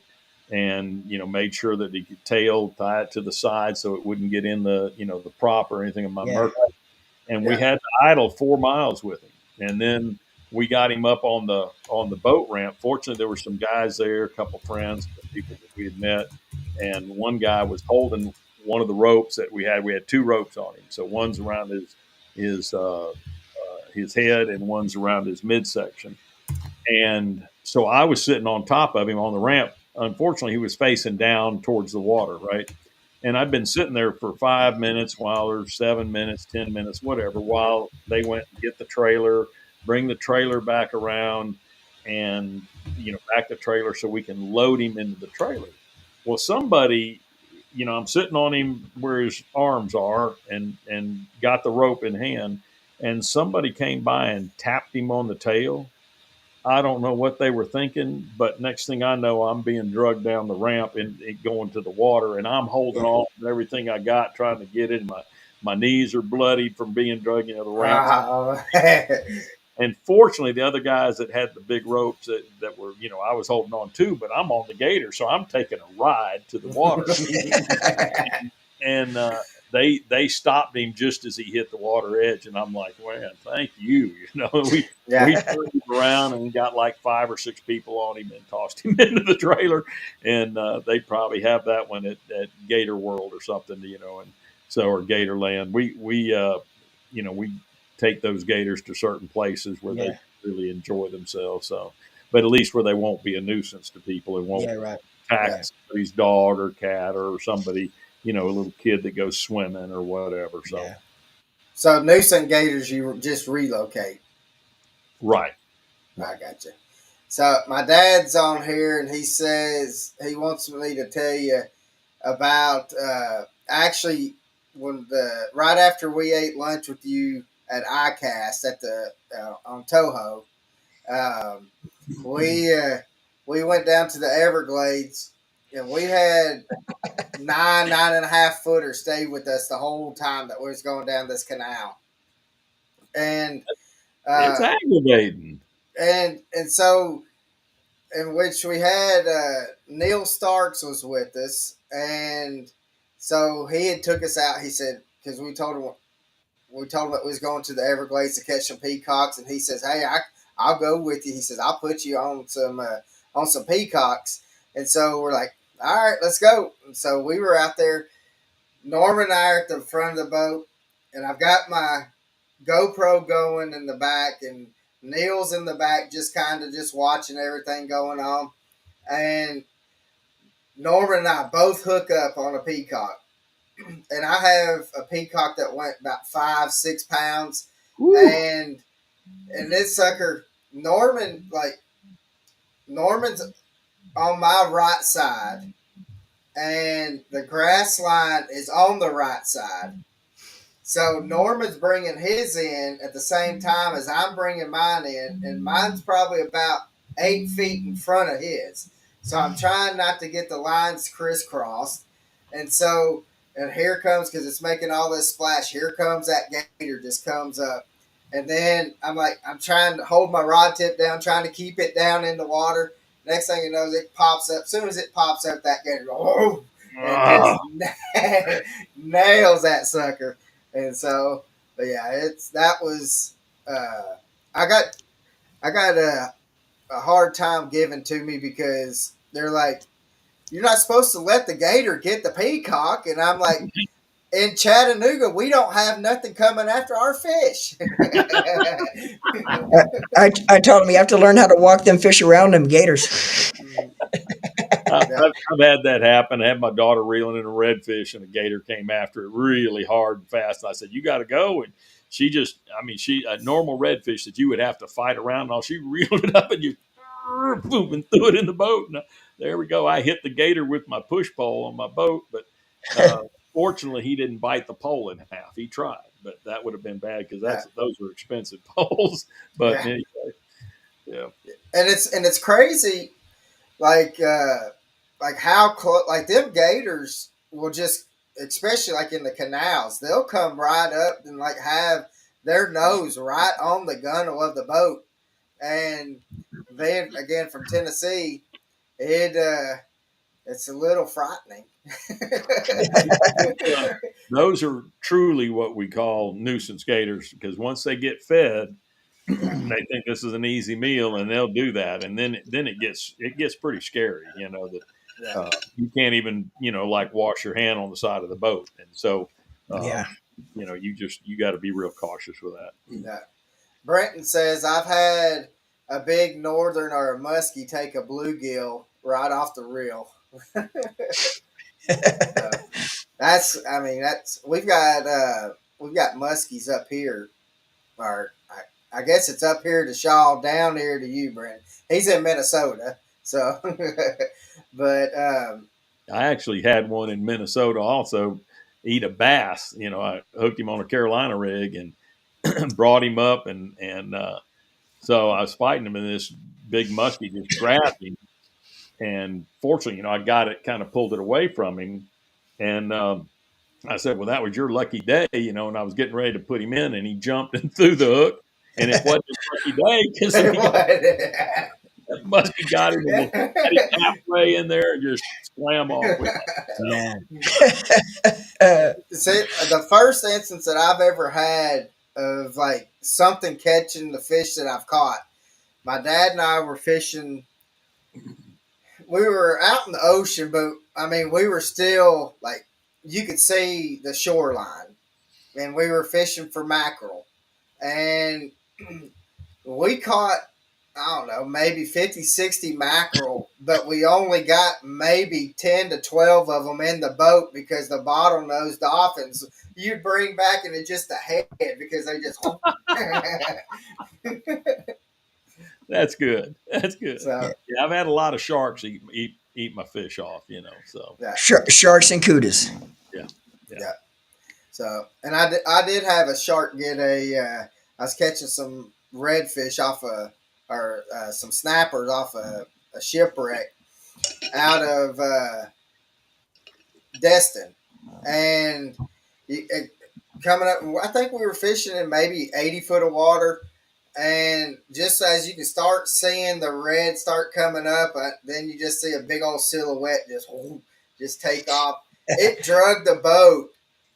Speaker 3: and, made sure that he could tie it to the side so it wouldn't get in the prop or anything of my
Speaker 2: yeah,
Speaker 3: Merc. And we
Speaker 1: Yeah.
Speaker 3: had to idle 4 miles with him. And then we got him up on the boat ramp. Fortunately, there were some guys there, a couple friends, people that we had met, and one guy was holding one of the ropes that we had. We had two ropes on him, so one's around his head and one's around his midsection. And so I was sitting on top of him on the ramp. Unfortunately, he was facing down towards the water, right? And I'd been sitting there for 5 minutes while or 7 minutes, 10 minutes, whatever, while they went and get the trailer, bring the trailer back around and, back the trailer so we can load him into the trailer. Well, somebody, I'm sitting on him where his arms are and got the rope in hand. And somebody came by and tapped him on the tail. I don't know what they were thinking, but next thing I know, I'm being drugged down the ramp and going to the water, and I'm holding on to everything I got, trying to get it. My knees are bloody from being drugged into the ramp.
Speaker 1: Oh,
Speaker 3: And fortunately, the other guys that had the big ropes that were, I was holding on to, but I'm on the gator, so I'm taking a ride to the water. And they stopped him just as he hit the water edge, and I'm like, man, thank you. We
Speaker 1: yeah.
Speaker 3: turned him around and got like 5 or 6 people on him and tossed him into the trailer, and they probably have that one at Gator World or something, and so or Gatorland. We take those gators to certain places where they
Speaker 2: yeah,
Speaker 3: really enjoy themselves. So, but at least where they won't be a nuisance to people and won't
Speaker 2: yeah, right.
Speaker 3: attack
Speaker 2: Yeah,
Speaker 3: somebody's dog or cat or somebody, a little kid that goes swimming or whatever. So,
Speaker 2: yeah.
Speaker 1: So nuisance gators, you just relocate.
Speaker 3: right.
Speaker 1: I got you. So my dad's on here, and he says he wants me to tell you about actually when the right after we ate lunch with you at ICAST at the on Toho. Um, we we went down to the Everglades, and we had 9.5 footers stay with us the whole time that we was going down this canal, and
Speaker 3: It's
Speaker 1: uh,
Speaker 3: aggravating.
Speaker 1: and so in which we had Neil Starks was with us, and so he had took us out. He said because we told him that we was going to the Everglades to catch some peacocks, and he says, "Hey, I'll go with you." He says, "I'll put you on some peacocks." And so we're like, "All right, let's go." And so we were out there. Norman and I are at the front of the boat, and I've got my GoPro going in the back, and Neil's in the back, just kind of just watching everything going on. And Norman and I both hook up on a peacock, and I have a peacock that went about 5-6 pounds,
Speaker 3: Woo.
Speaker 1: and this sucker Norman's on my right side, and the grass line is on the right side. So Norman's bringing his in at the same time as I'm bringing mine in, and mine's probably about 8 feet in front of his. So I'm trying not to get the lines crisscrossed, and so and here comes because it's making all this splash. Here comes that gator, just comes up, and then I'm trying to hold my rod tip down, trying to keep it down in the water. Next thing you know, it pops up. As soon as it pops up, that gator goes, oh, and
Speaker 3: Ah,
Speaker 1: just nails that sucker. And so, but yeah, it's that was I got a hard time given to me because they're like, you're not supposed to let the gator get the peacock, and I'm like, in Chattanooga, we don't have nothing coming after our fish.
Speaker 2: I told him you have to learn how to walk them fish around them gators.
Speaker 1: Yeah.
Speaker 3: I've had that happen. I had my daughter reeling in a redfish, and a gator came after it really hard and fast. And I said, "You got to go." And she just, I mean, she a normal redfish that you would have to fight around, and all she reeled it up and you boom and threw it in the boat. And there we go. I hit the gator with my push pole on my boat, but fortunately, he didn't bite the pole in half. He tried, but that would have been bad because
Speaker 1: Yeah.
Speaker 3: those are expensive poles. But
Speaker 1: Yeah.
Speaker 3: anyway, yeah.
Speaker 1: And it's crazy, like how close, like them gators will just, especially like in the canals, they'll come right up and like have their nose right on the gunnel of the boat, and then again from Tennessee, it's a little frightening.
Speaker 3: Those are truly what we call nuisance gators because once they get fed,
Speaker 1: Yeah,
Speaker 3: they think this is an easy meal and they'll do that, and then it gets pretty scary. That
Speaker 1: yeah,
Speaker 3: you can't even like wash your hand on the side of the boat, and so
Speaker 2: Yeah.
Speaker 3: you got to be real cautious with that.
Speaker 1: yeah. Brenton says I've had a big northern or a muskie take a bluegill right off the reel. So that's we've got muskies up here, or I guess it's up here to Shaw, down here to you, Brent. He's in Minnesota, so but
Speaker 3: I actually had one in Minnesota also eat a bass. I hooked him on a Carolina rig and brought him up, and so I was fighting him, and this big muskie just grabbed him. And fortunately, I got it, kind of pulled it away from him. And I said, "Well, that was your lucky day," and I was getting ready to put him in, and he jumped and threw the hook. And it wasn't a lucky day because that muskie got him and had him halfway in there and just slam off with him.
Speaker 2: Man.
Speaker 1: See, the first instance that I've ever had of like something catching the fish that I've caught, my dad and I were fishing. We were out in the ocean, but I mean, we were still like, you could see the shoreline, and we were fishing for mackerel, and we caught, I don't know, maybe 50, 60 mackerel, but we only got maybe 10 to 12 of them in the boat because the bottlenose dolphins you'd bring back in just a head because they just.
Speaker 3: That's good. That's good.
Speaker 1: So,
Speaker 3: Yeah, I've had a lot of sharks eat my fish off. So
Speaker 1: yeah,
Speaker 2: Sharks and cooties.
Speaker 3: yeah, yeah.
Speaker 1: yeah. So, and I did have a shark get I was catching some redfish off or some snappers off a shipwreck out of Destin, and coming up, I think we were fishing in maybe 80 foot of water, and just as you can start seeing the red start coming up, then you just see a big old silhouette just take off. It drug the boat.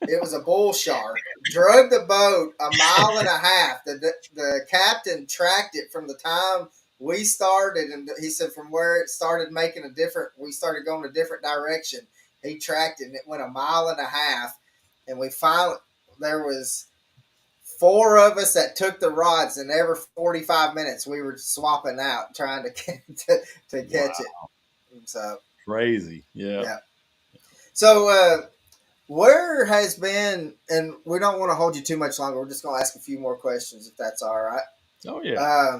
Speaker 1: It was a bull shark. Drug the boat a mile and a half. The captain tracked it from the time we started, and he said from where it started making we started going a different direction. He tracked it, and it went a mile and a half, and we finally, there was four of us that took the rods, and every 45 minutes we were swapping out trying to catch it. So
Speaker 3: Crazy. Yeah.
Speaker 1: yeah. So where has been, and we don't want to hold you too much longer. We're just going to ask a few more questions if that's all right.
Speaker 3: Oh yeah.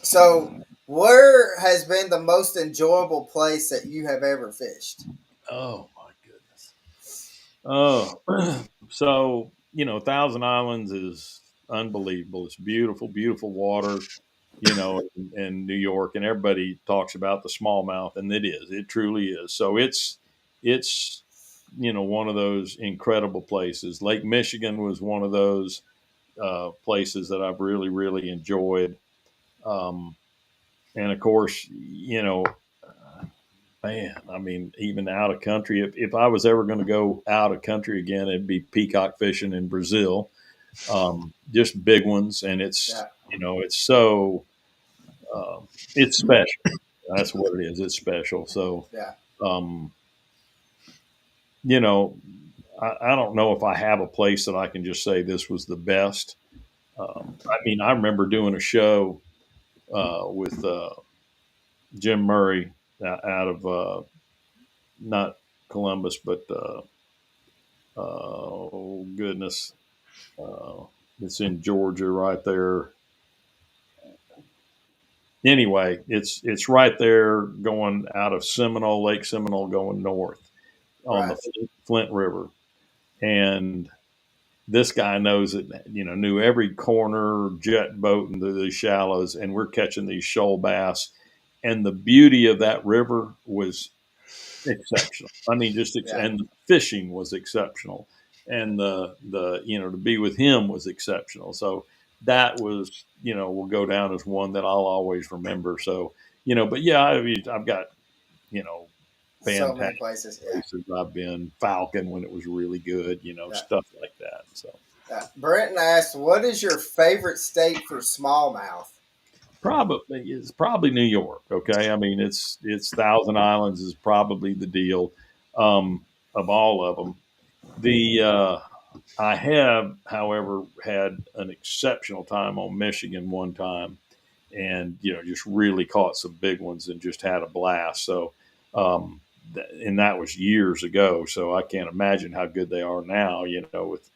Speaker 1: So where has been the most enjoyable place that you have ever fished?
Speaker 3: Oh my goodness. Oh, so Thousand Islands is unbelievable. It's beautiful, beautiful water. In New York, and everybody talks about the smallmouth, and it is. It truly is. So it's one of those incredible places. Lake Michigan was one of those places that I've really, really enjoyed. Um, and of course, man, I mean, even out of country, if I was ever going to go out of country again, it'd be peacock fishing in Brazil. Just big ones, and
Speaker 1: Yeah,
Speaker 3: it's so it's special. That's what it is. It's special. So,
Speaker 1: yeah,
Speaker 3: um, you know, I don't know if I have a place that I can just say this was the best. I mean, I remember doing a show with Jim Murray out of not Columbus, but oh goodness, it's in Georgia, right there. Anyway, it's right there going out of Seminole, Lake Seminole, going north on the
Speaker 1: Right.
Speaker 3: Flint River, and this guy knows it. Knew every corner, jet boat into the shallows, and we're catching these shoal bass. And the beauty of that river was exceptional. I mean,
Speaker 1: Yeah.
Speaker 3: and the fishing was exceptional, and the to be with him was exceptional. So that was will go down as one that I'll always remember. So but yeah, I mean, I've got you know
Speaker 1: So many
Speaker 3: fantastic
Speaker 1: places. Yeah.
Speaker 3: places I've been. Falcon when it was really good,
Speaker 1: Yeah.
Speaker 3: stuff like that. So
Speaker 1: Brenton asked, "What is your favorite state for smallmouth?"
Speaker 3: probably New York. Okay, I mean it's Thousand Islands is probably the deal of all of them. The I have, however, had an exceptional time on Michigan one time, and just really caught some big ones and just had a blast. So, and that was years ago. So I can't imagine how good they are now. With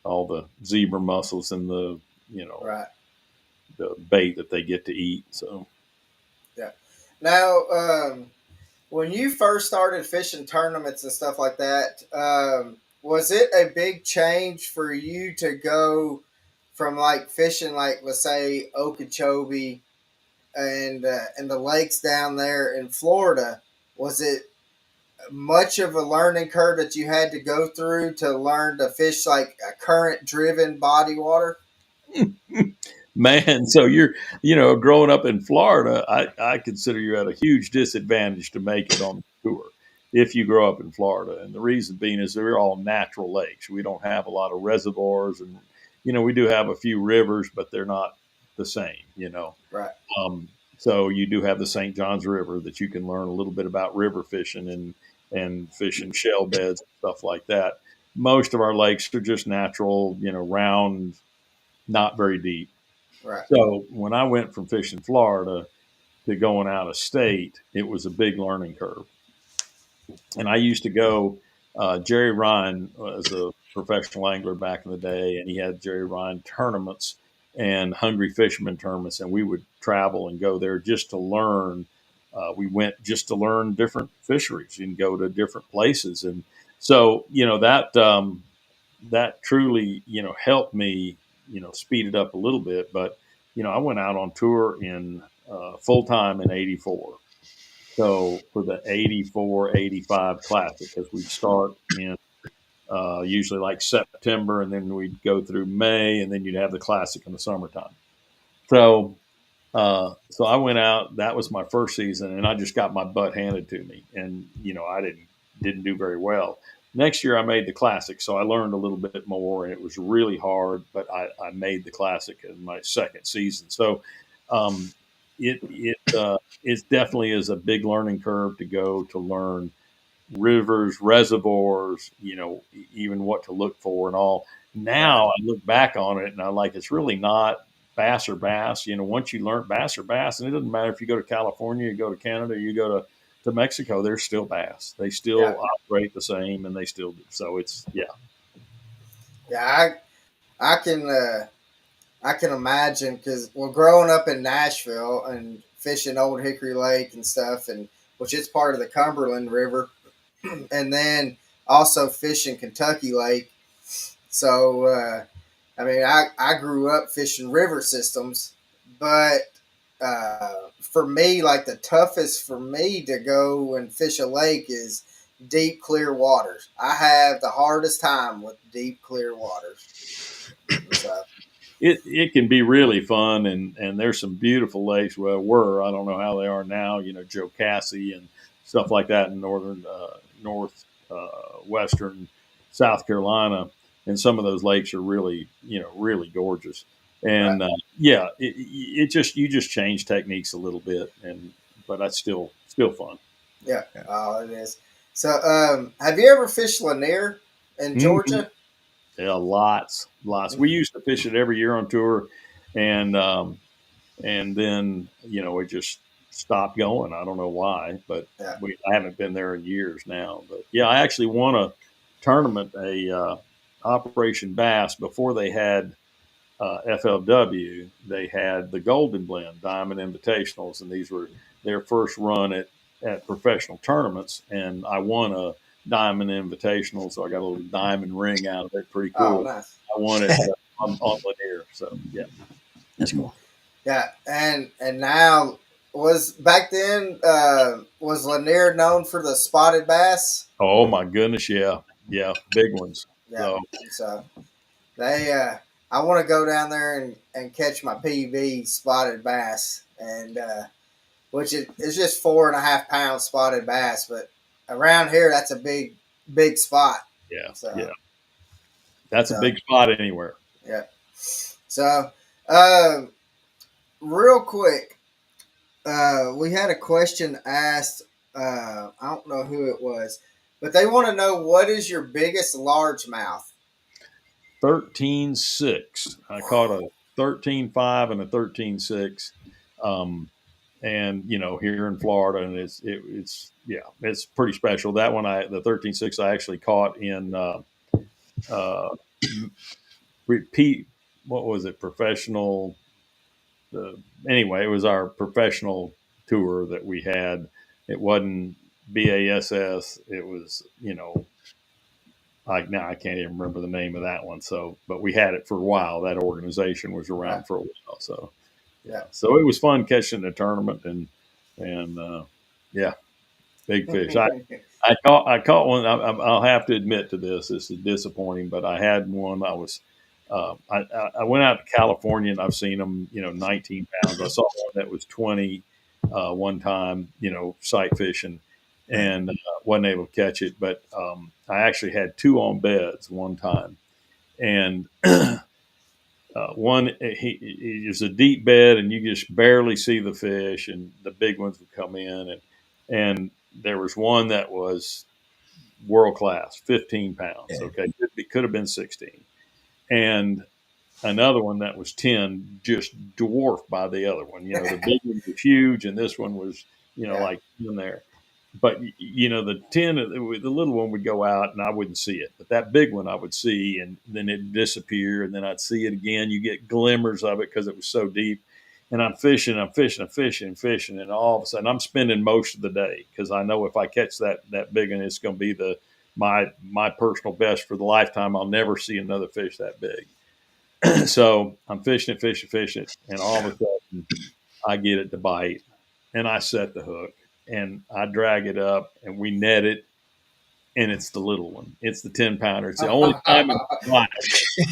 Speaker 3: all the zebra mussels and
Speaker 1: Right.
Speaker 3: the bait that they get to eat. So
Speaker 1: Yeah. Now, when you first started fishing tournaments and stuff like that, was it a big change for you to go from like fishing, like let's say Okeechobee and the lakes down there in Florida? Was it much of a learning curve that you had to go through to learn to fish like a current driven body water?
Speaker 3: man, so you're growing up in Florida, I consider you at a huge disadvantage to make it on the tour if you grow up in Florida. And the reason being is they're all natural lakes. We don't have a lot of reservoirs, and we do have a few rivers, but they're not the same.
Speaker 1: Right.
Speaker 3: um, so you do have the St. Johns River that you can learn a little bit about river fishing and fishing shell beds and stuff like that. Most of our lakes are just natural, round, not very deep.
Speaker 1: Right.
Speaker 3: So when I went from fishing Florida to going out of state, it was a big learning curve. And I used to go. Jerry Ryan was a professional angler back in the day, and he had Jerry Ryan tournaments and hungry fisherman tournaments, and we would travel and go there just to learn. We went just to learn different fisheries and go to different places, and so that truly helped me speed it up a little bit. But I went out on tour in full time in '84. So for the '84, '85 classic, because we'd start in usually like September, and then we'd go through May, and then you'd have the classic in the summertime. So so I went out. That was my first season, and I just got my butt handed to me, and I didn't do very well. Next year, I made the classic, so I learned a little bit more, and it was really hard. But I made the classic in my second season, so um, it definitely is a big learning curve to go to learn rivers, reservoirs, even what to look for and all.
Speaker 1: Right.
Speaker 3: Now I look back on it and I like it's really not bass or bass. Once you learn bass or bass, and it doesn't matter if you go to California, you go to Canada, you go to Mexico, they're still bass. They
Speaker 1: Yeah.
Speaker 3: still operate the same, and they still do. So it's yeah.
Speaker 1: Yeah. I can. I can imagine because well, growing up in Nashville and fishing Old Hickory Lake and stuff, and which is part of the Cumberland River, and then also fishing Kentucky Lake. So I mean, I grew up fishing river systems, but for me, like the toughest for me to go and fish a lake is deep, clear waters. I have the hardest time with deep, clear waters. So
Speaker 3: It can be really fun, and there's some beautiful lakes. Well, I don't know how they are now. Joe Cassie and stuff like that in north western South Carolina, and some of those lakes are really really gorgeous.
Speaker 1: right.
Speaker 3: And yeah, it just you just change techniques a little bit, but that's still fun.
Speaker 1: Yeah.
Speaker 2: Yeah.
Speaker 1: Oh, it is. So, have you ever fished Lanier? in
Speaker 3: Mhm.
Speaker 1: Georgia?
Speaker 3: Yeah, lots, lots. We used to fish it every year on tour, and then it just stopped going. I don't know why, but
Speaker 1: Yeah.
Speaker 3: I haven't been there in years now. But yeah, I actually won a tournament, a Operation Bass, before they had FLW. They had the Golden Blend Diamond Invitationals, and these were their first run at professional tournaments. And I won a Diamond Invitational, so I got a little diamond ring out of it. Pretty
Speaker 1: Oh,
Speaker 3: cool.
Speaker 1: nice.
Speaker 3: I won it on Lanier. So yeah.
Speaker 2: That's cool.
Speaker 1: Yeah, and now was back then was Lanier known for the spotted bass?
Speaker 3: Oh my goodness, yeah, yeah, big ones.
Speaker 1: Yeah.
Speaker 3: So
Speaker 1: So they I want to go down there and catch my PB spotted bass, and which is just 4.5 pound spotted bass, but around here that's a big spot.
Speaker 3: yeah,
Speaker 1: So
Speaker 3: yeah, that's a
Speaker 1: so
Speaker 3: big spot anywhere.
Speaker 1: yeah. So um, real quick, we had a question asked. I don't know who it was, but they want to know what is your biggest largemouth.
Speaker 3: 13.6. I caught a 13.5 and a 13.6. Um, and here in Florida, and it's yeah, it's pretty special. That one, the 13.6, I actually caught in uh, repeat. What was it? Professional. Anyway, it was our professional tour that we had. It wasn't BASS. It was like now I can't even remember the name of that one. So, but we had it for a while. That organization was
Speaker 1: Right.
Speaker 3: around for a while. So, yeah.
Speaker 1: Yeah.
Speaker 3: So it was fun catching the tournament and yeah, big fish. I caught one. I'll have to admit to this. This is disappointing, but I had one. I went out to California and I've seen them. 19 pounds. I saw one that was 20 one time. Sight fishing, and wasn't able to catch it. But I actually had two on beds one time, and one he is a deep bed, and you just barely see the fish, and the big ones would come in, and there was one that was world class, 15 pounds.
Speaker 2: Yeah.
Speaker 3: Okay, it could have been 16, and another one that was 10, just dwarfed by the other one. The big one was huge, and this one was
Speaker 1: Yeah.
Speaker 3: like in there. But the 10, the little one would go out and I wouldn't see it, but that big one I would see, and then it'd disappear, and then I'd see it again. You get glimmers of it because it was so deep. And I'm fishing, and all of a sudden I'm spending most of the day because I know if I catch that big one, it's going to be my personal best for the lifetime. I'll never see another fish that big. So I'm fishing it, and all of a sudden I get it to bite, and I set the hook, and I drag it up, and we net it, and it's the little one. It's the 10 pounder. It's the only time in my life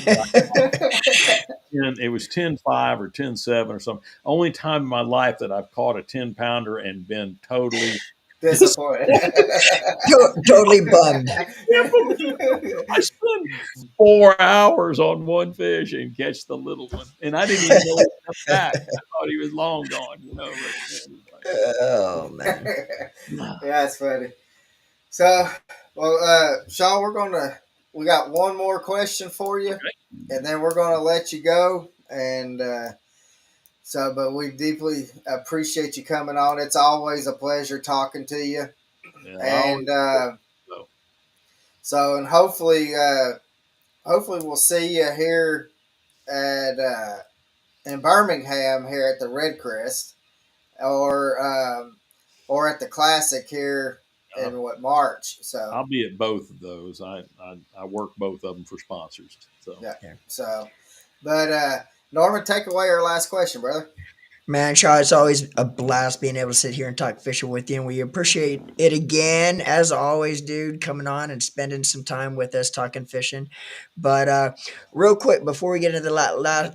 Speaker 3: that I caught it was 10.5 or 10.7 or something. Only time in my life that I've caught a 10 pounder and been totally
Speaker 1: Disappointed.
Speaker 2: Totally bummed.
Speaker 3: I spent 4 hours on one fish and catch the little one, and I didn't even know he come back. I thought he was long gone.
Speaker 2: Oh man.
Speaker 1: Yeah, that's funny. So, well, Shaw, we got one more question for you, and then we're gonna let you go. And but we deeply appreciate you coming on. It's always a pleasure talking to you.
Speaker 3: Yeah,
Speaker 1: And
Speaker 3: so.
Speaker 1: and hopefully we'll see you here at in Birmingham here at the Red Crest, or at the Classic here in March. So
Speaker 3: I'll be at both of those. I work both of them for sponsors. So
Speaker 1: yeah. So, but Norman, take away our last question, brother.
Speaker 2: Man, Shaw, it's always a blast being able to sit here and talk fishing with you, and we appreciate it again, as always, dude, coming on and spending some time with us talking fishing. But real quick, before we get into the last,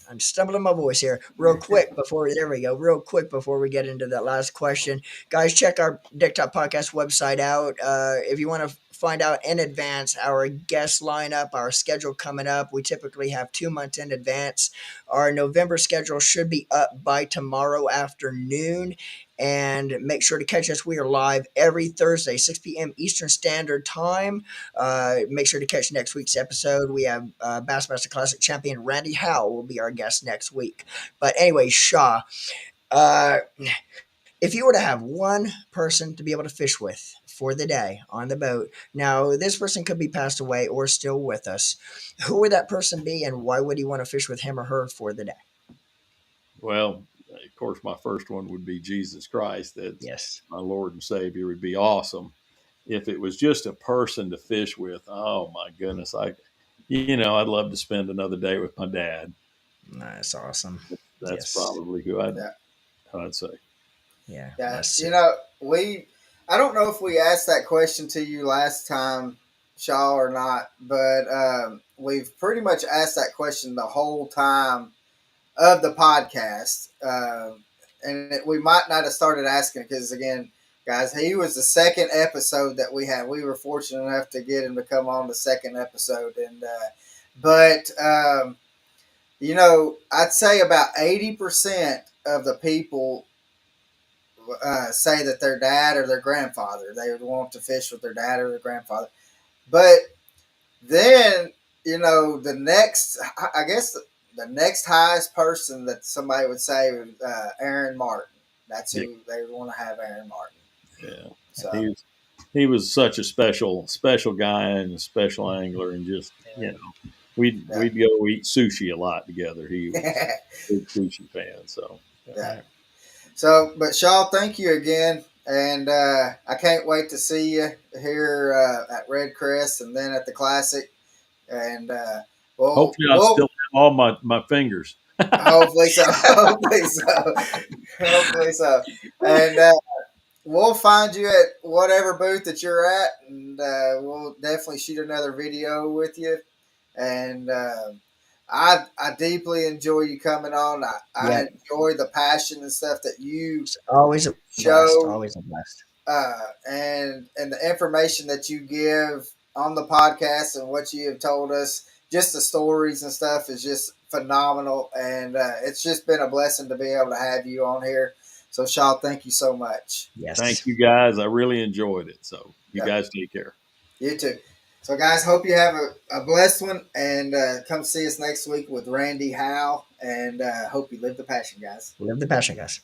Speaker 2: I'm stumbling my voice here. Real quick before we get into that last question, guys, check our Dick Talk Podcast website out. If you want to find out in advance our guest lineup, our schedule coming up. We typically have 2 months in advance. Our November schedule should be up by tomorrow afternoon. And make sure to catch us. We are live every Thursday, 6 p.m. Eastern Standard Time. Make sure to catch next week's episode. We have Bassmaster Classic champion Randy Howe will be our guest next week. But anyway, Shaw, uh, if you were to have one person to be able to fish with for the day on the boat, now this person could be passed away or still with us, who would that person be and why would you want to fish with him or her for the day?
Speaker 3: Well, of course, my first one would be Jesus Christ. That's
Speaker 2: Yes.
Speaker 3: my Lord and Savior. Would be awesome. If it was just a person to fish with, oh my goodness, I'd love to spend another day with my dad.
Speaker 2: That's awesome.
Speaker 3: That's
Speaker 2: Yes.
Speaker 3: probably who
Speaker 1: Yeah.
Speaker 3: I'd say.
Speaker 2: Yeah.
Speaker 1: Yeah,
Speaker 2: Let's see.
Speaker 1: you know, I don't know if we asked that question to you last time, Shaw, or not, but we've pretty much asked that question the whole time of the podcast. We might not have started asking because, again, guys, he was the second episode that we had. We were fortunate enough to get him to come on the second episode. But, I'd say about 80% of the people say that their dad or their grandfather, they would want to fish with their dad or their grandfather. But then, the next, I guess the next highest person that somebody would say was Aaron Martin. That's who they would want to have, Aaron Martin.
Speaker 3: Yeah,
Speaker 1: So,
Speaker 3: he was such a special guy and a special angler, and just we'd go eat sushi a lot together. He was a big sushi fan, so
Speaker 1: yeah. So, but Shaw, thank you again. And I can't wait to see you here at Red Crest and then at the Classic. And
Speaker 3: hopefully I'll still have all my fingers.
Speaker 1: hopefully so. Hopefully so. Hopefully so. And we'll find you at whatever booth that you're at, and we'll definitely shoot another video with you. And I deeply enjoy you coming on. I enjoy the passion and stuff that you
Speaker 2: It's always a blast.
Speaker 1: show,
Speaker 2: Always a blast.
Speaker 1: and the information that you give on the podcast and what you have told us. Just the stories and stuff is just phenomenal, and it's just been a blessing to be able to have you on here. So, Shaw, thank you so much.
Speaker 2: Yes.
Speaker 3: Thank you guys. I really enjoyed it. So you guys take care.
Speaker 1: You too. So, guys, hope you have a blessed one, and come see us next week with Randy Howe, and hope you live the passion, guys.
Speaker 2: Live the passion, guys.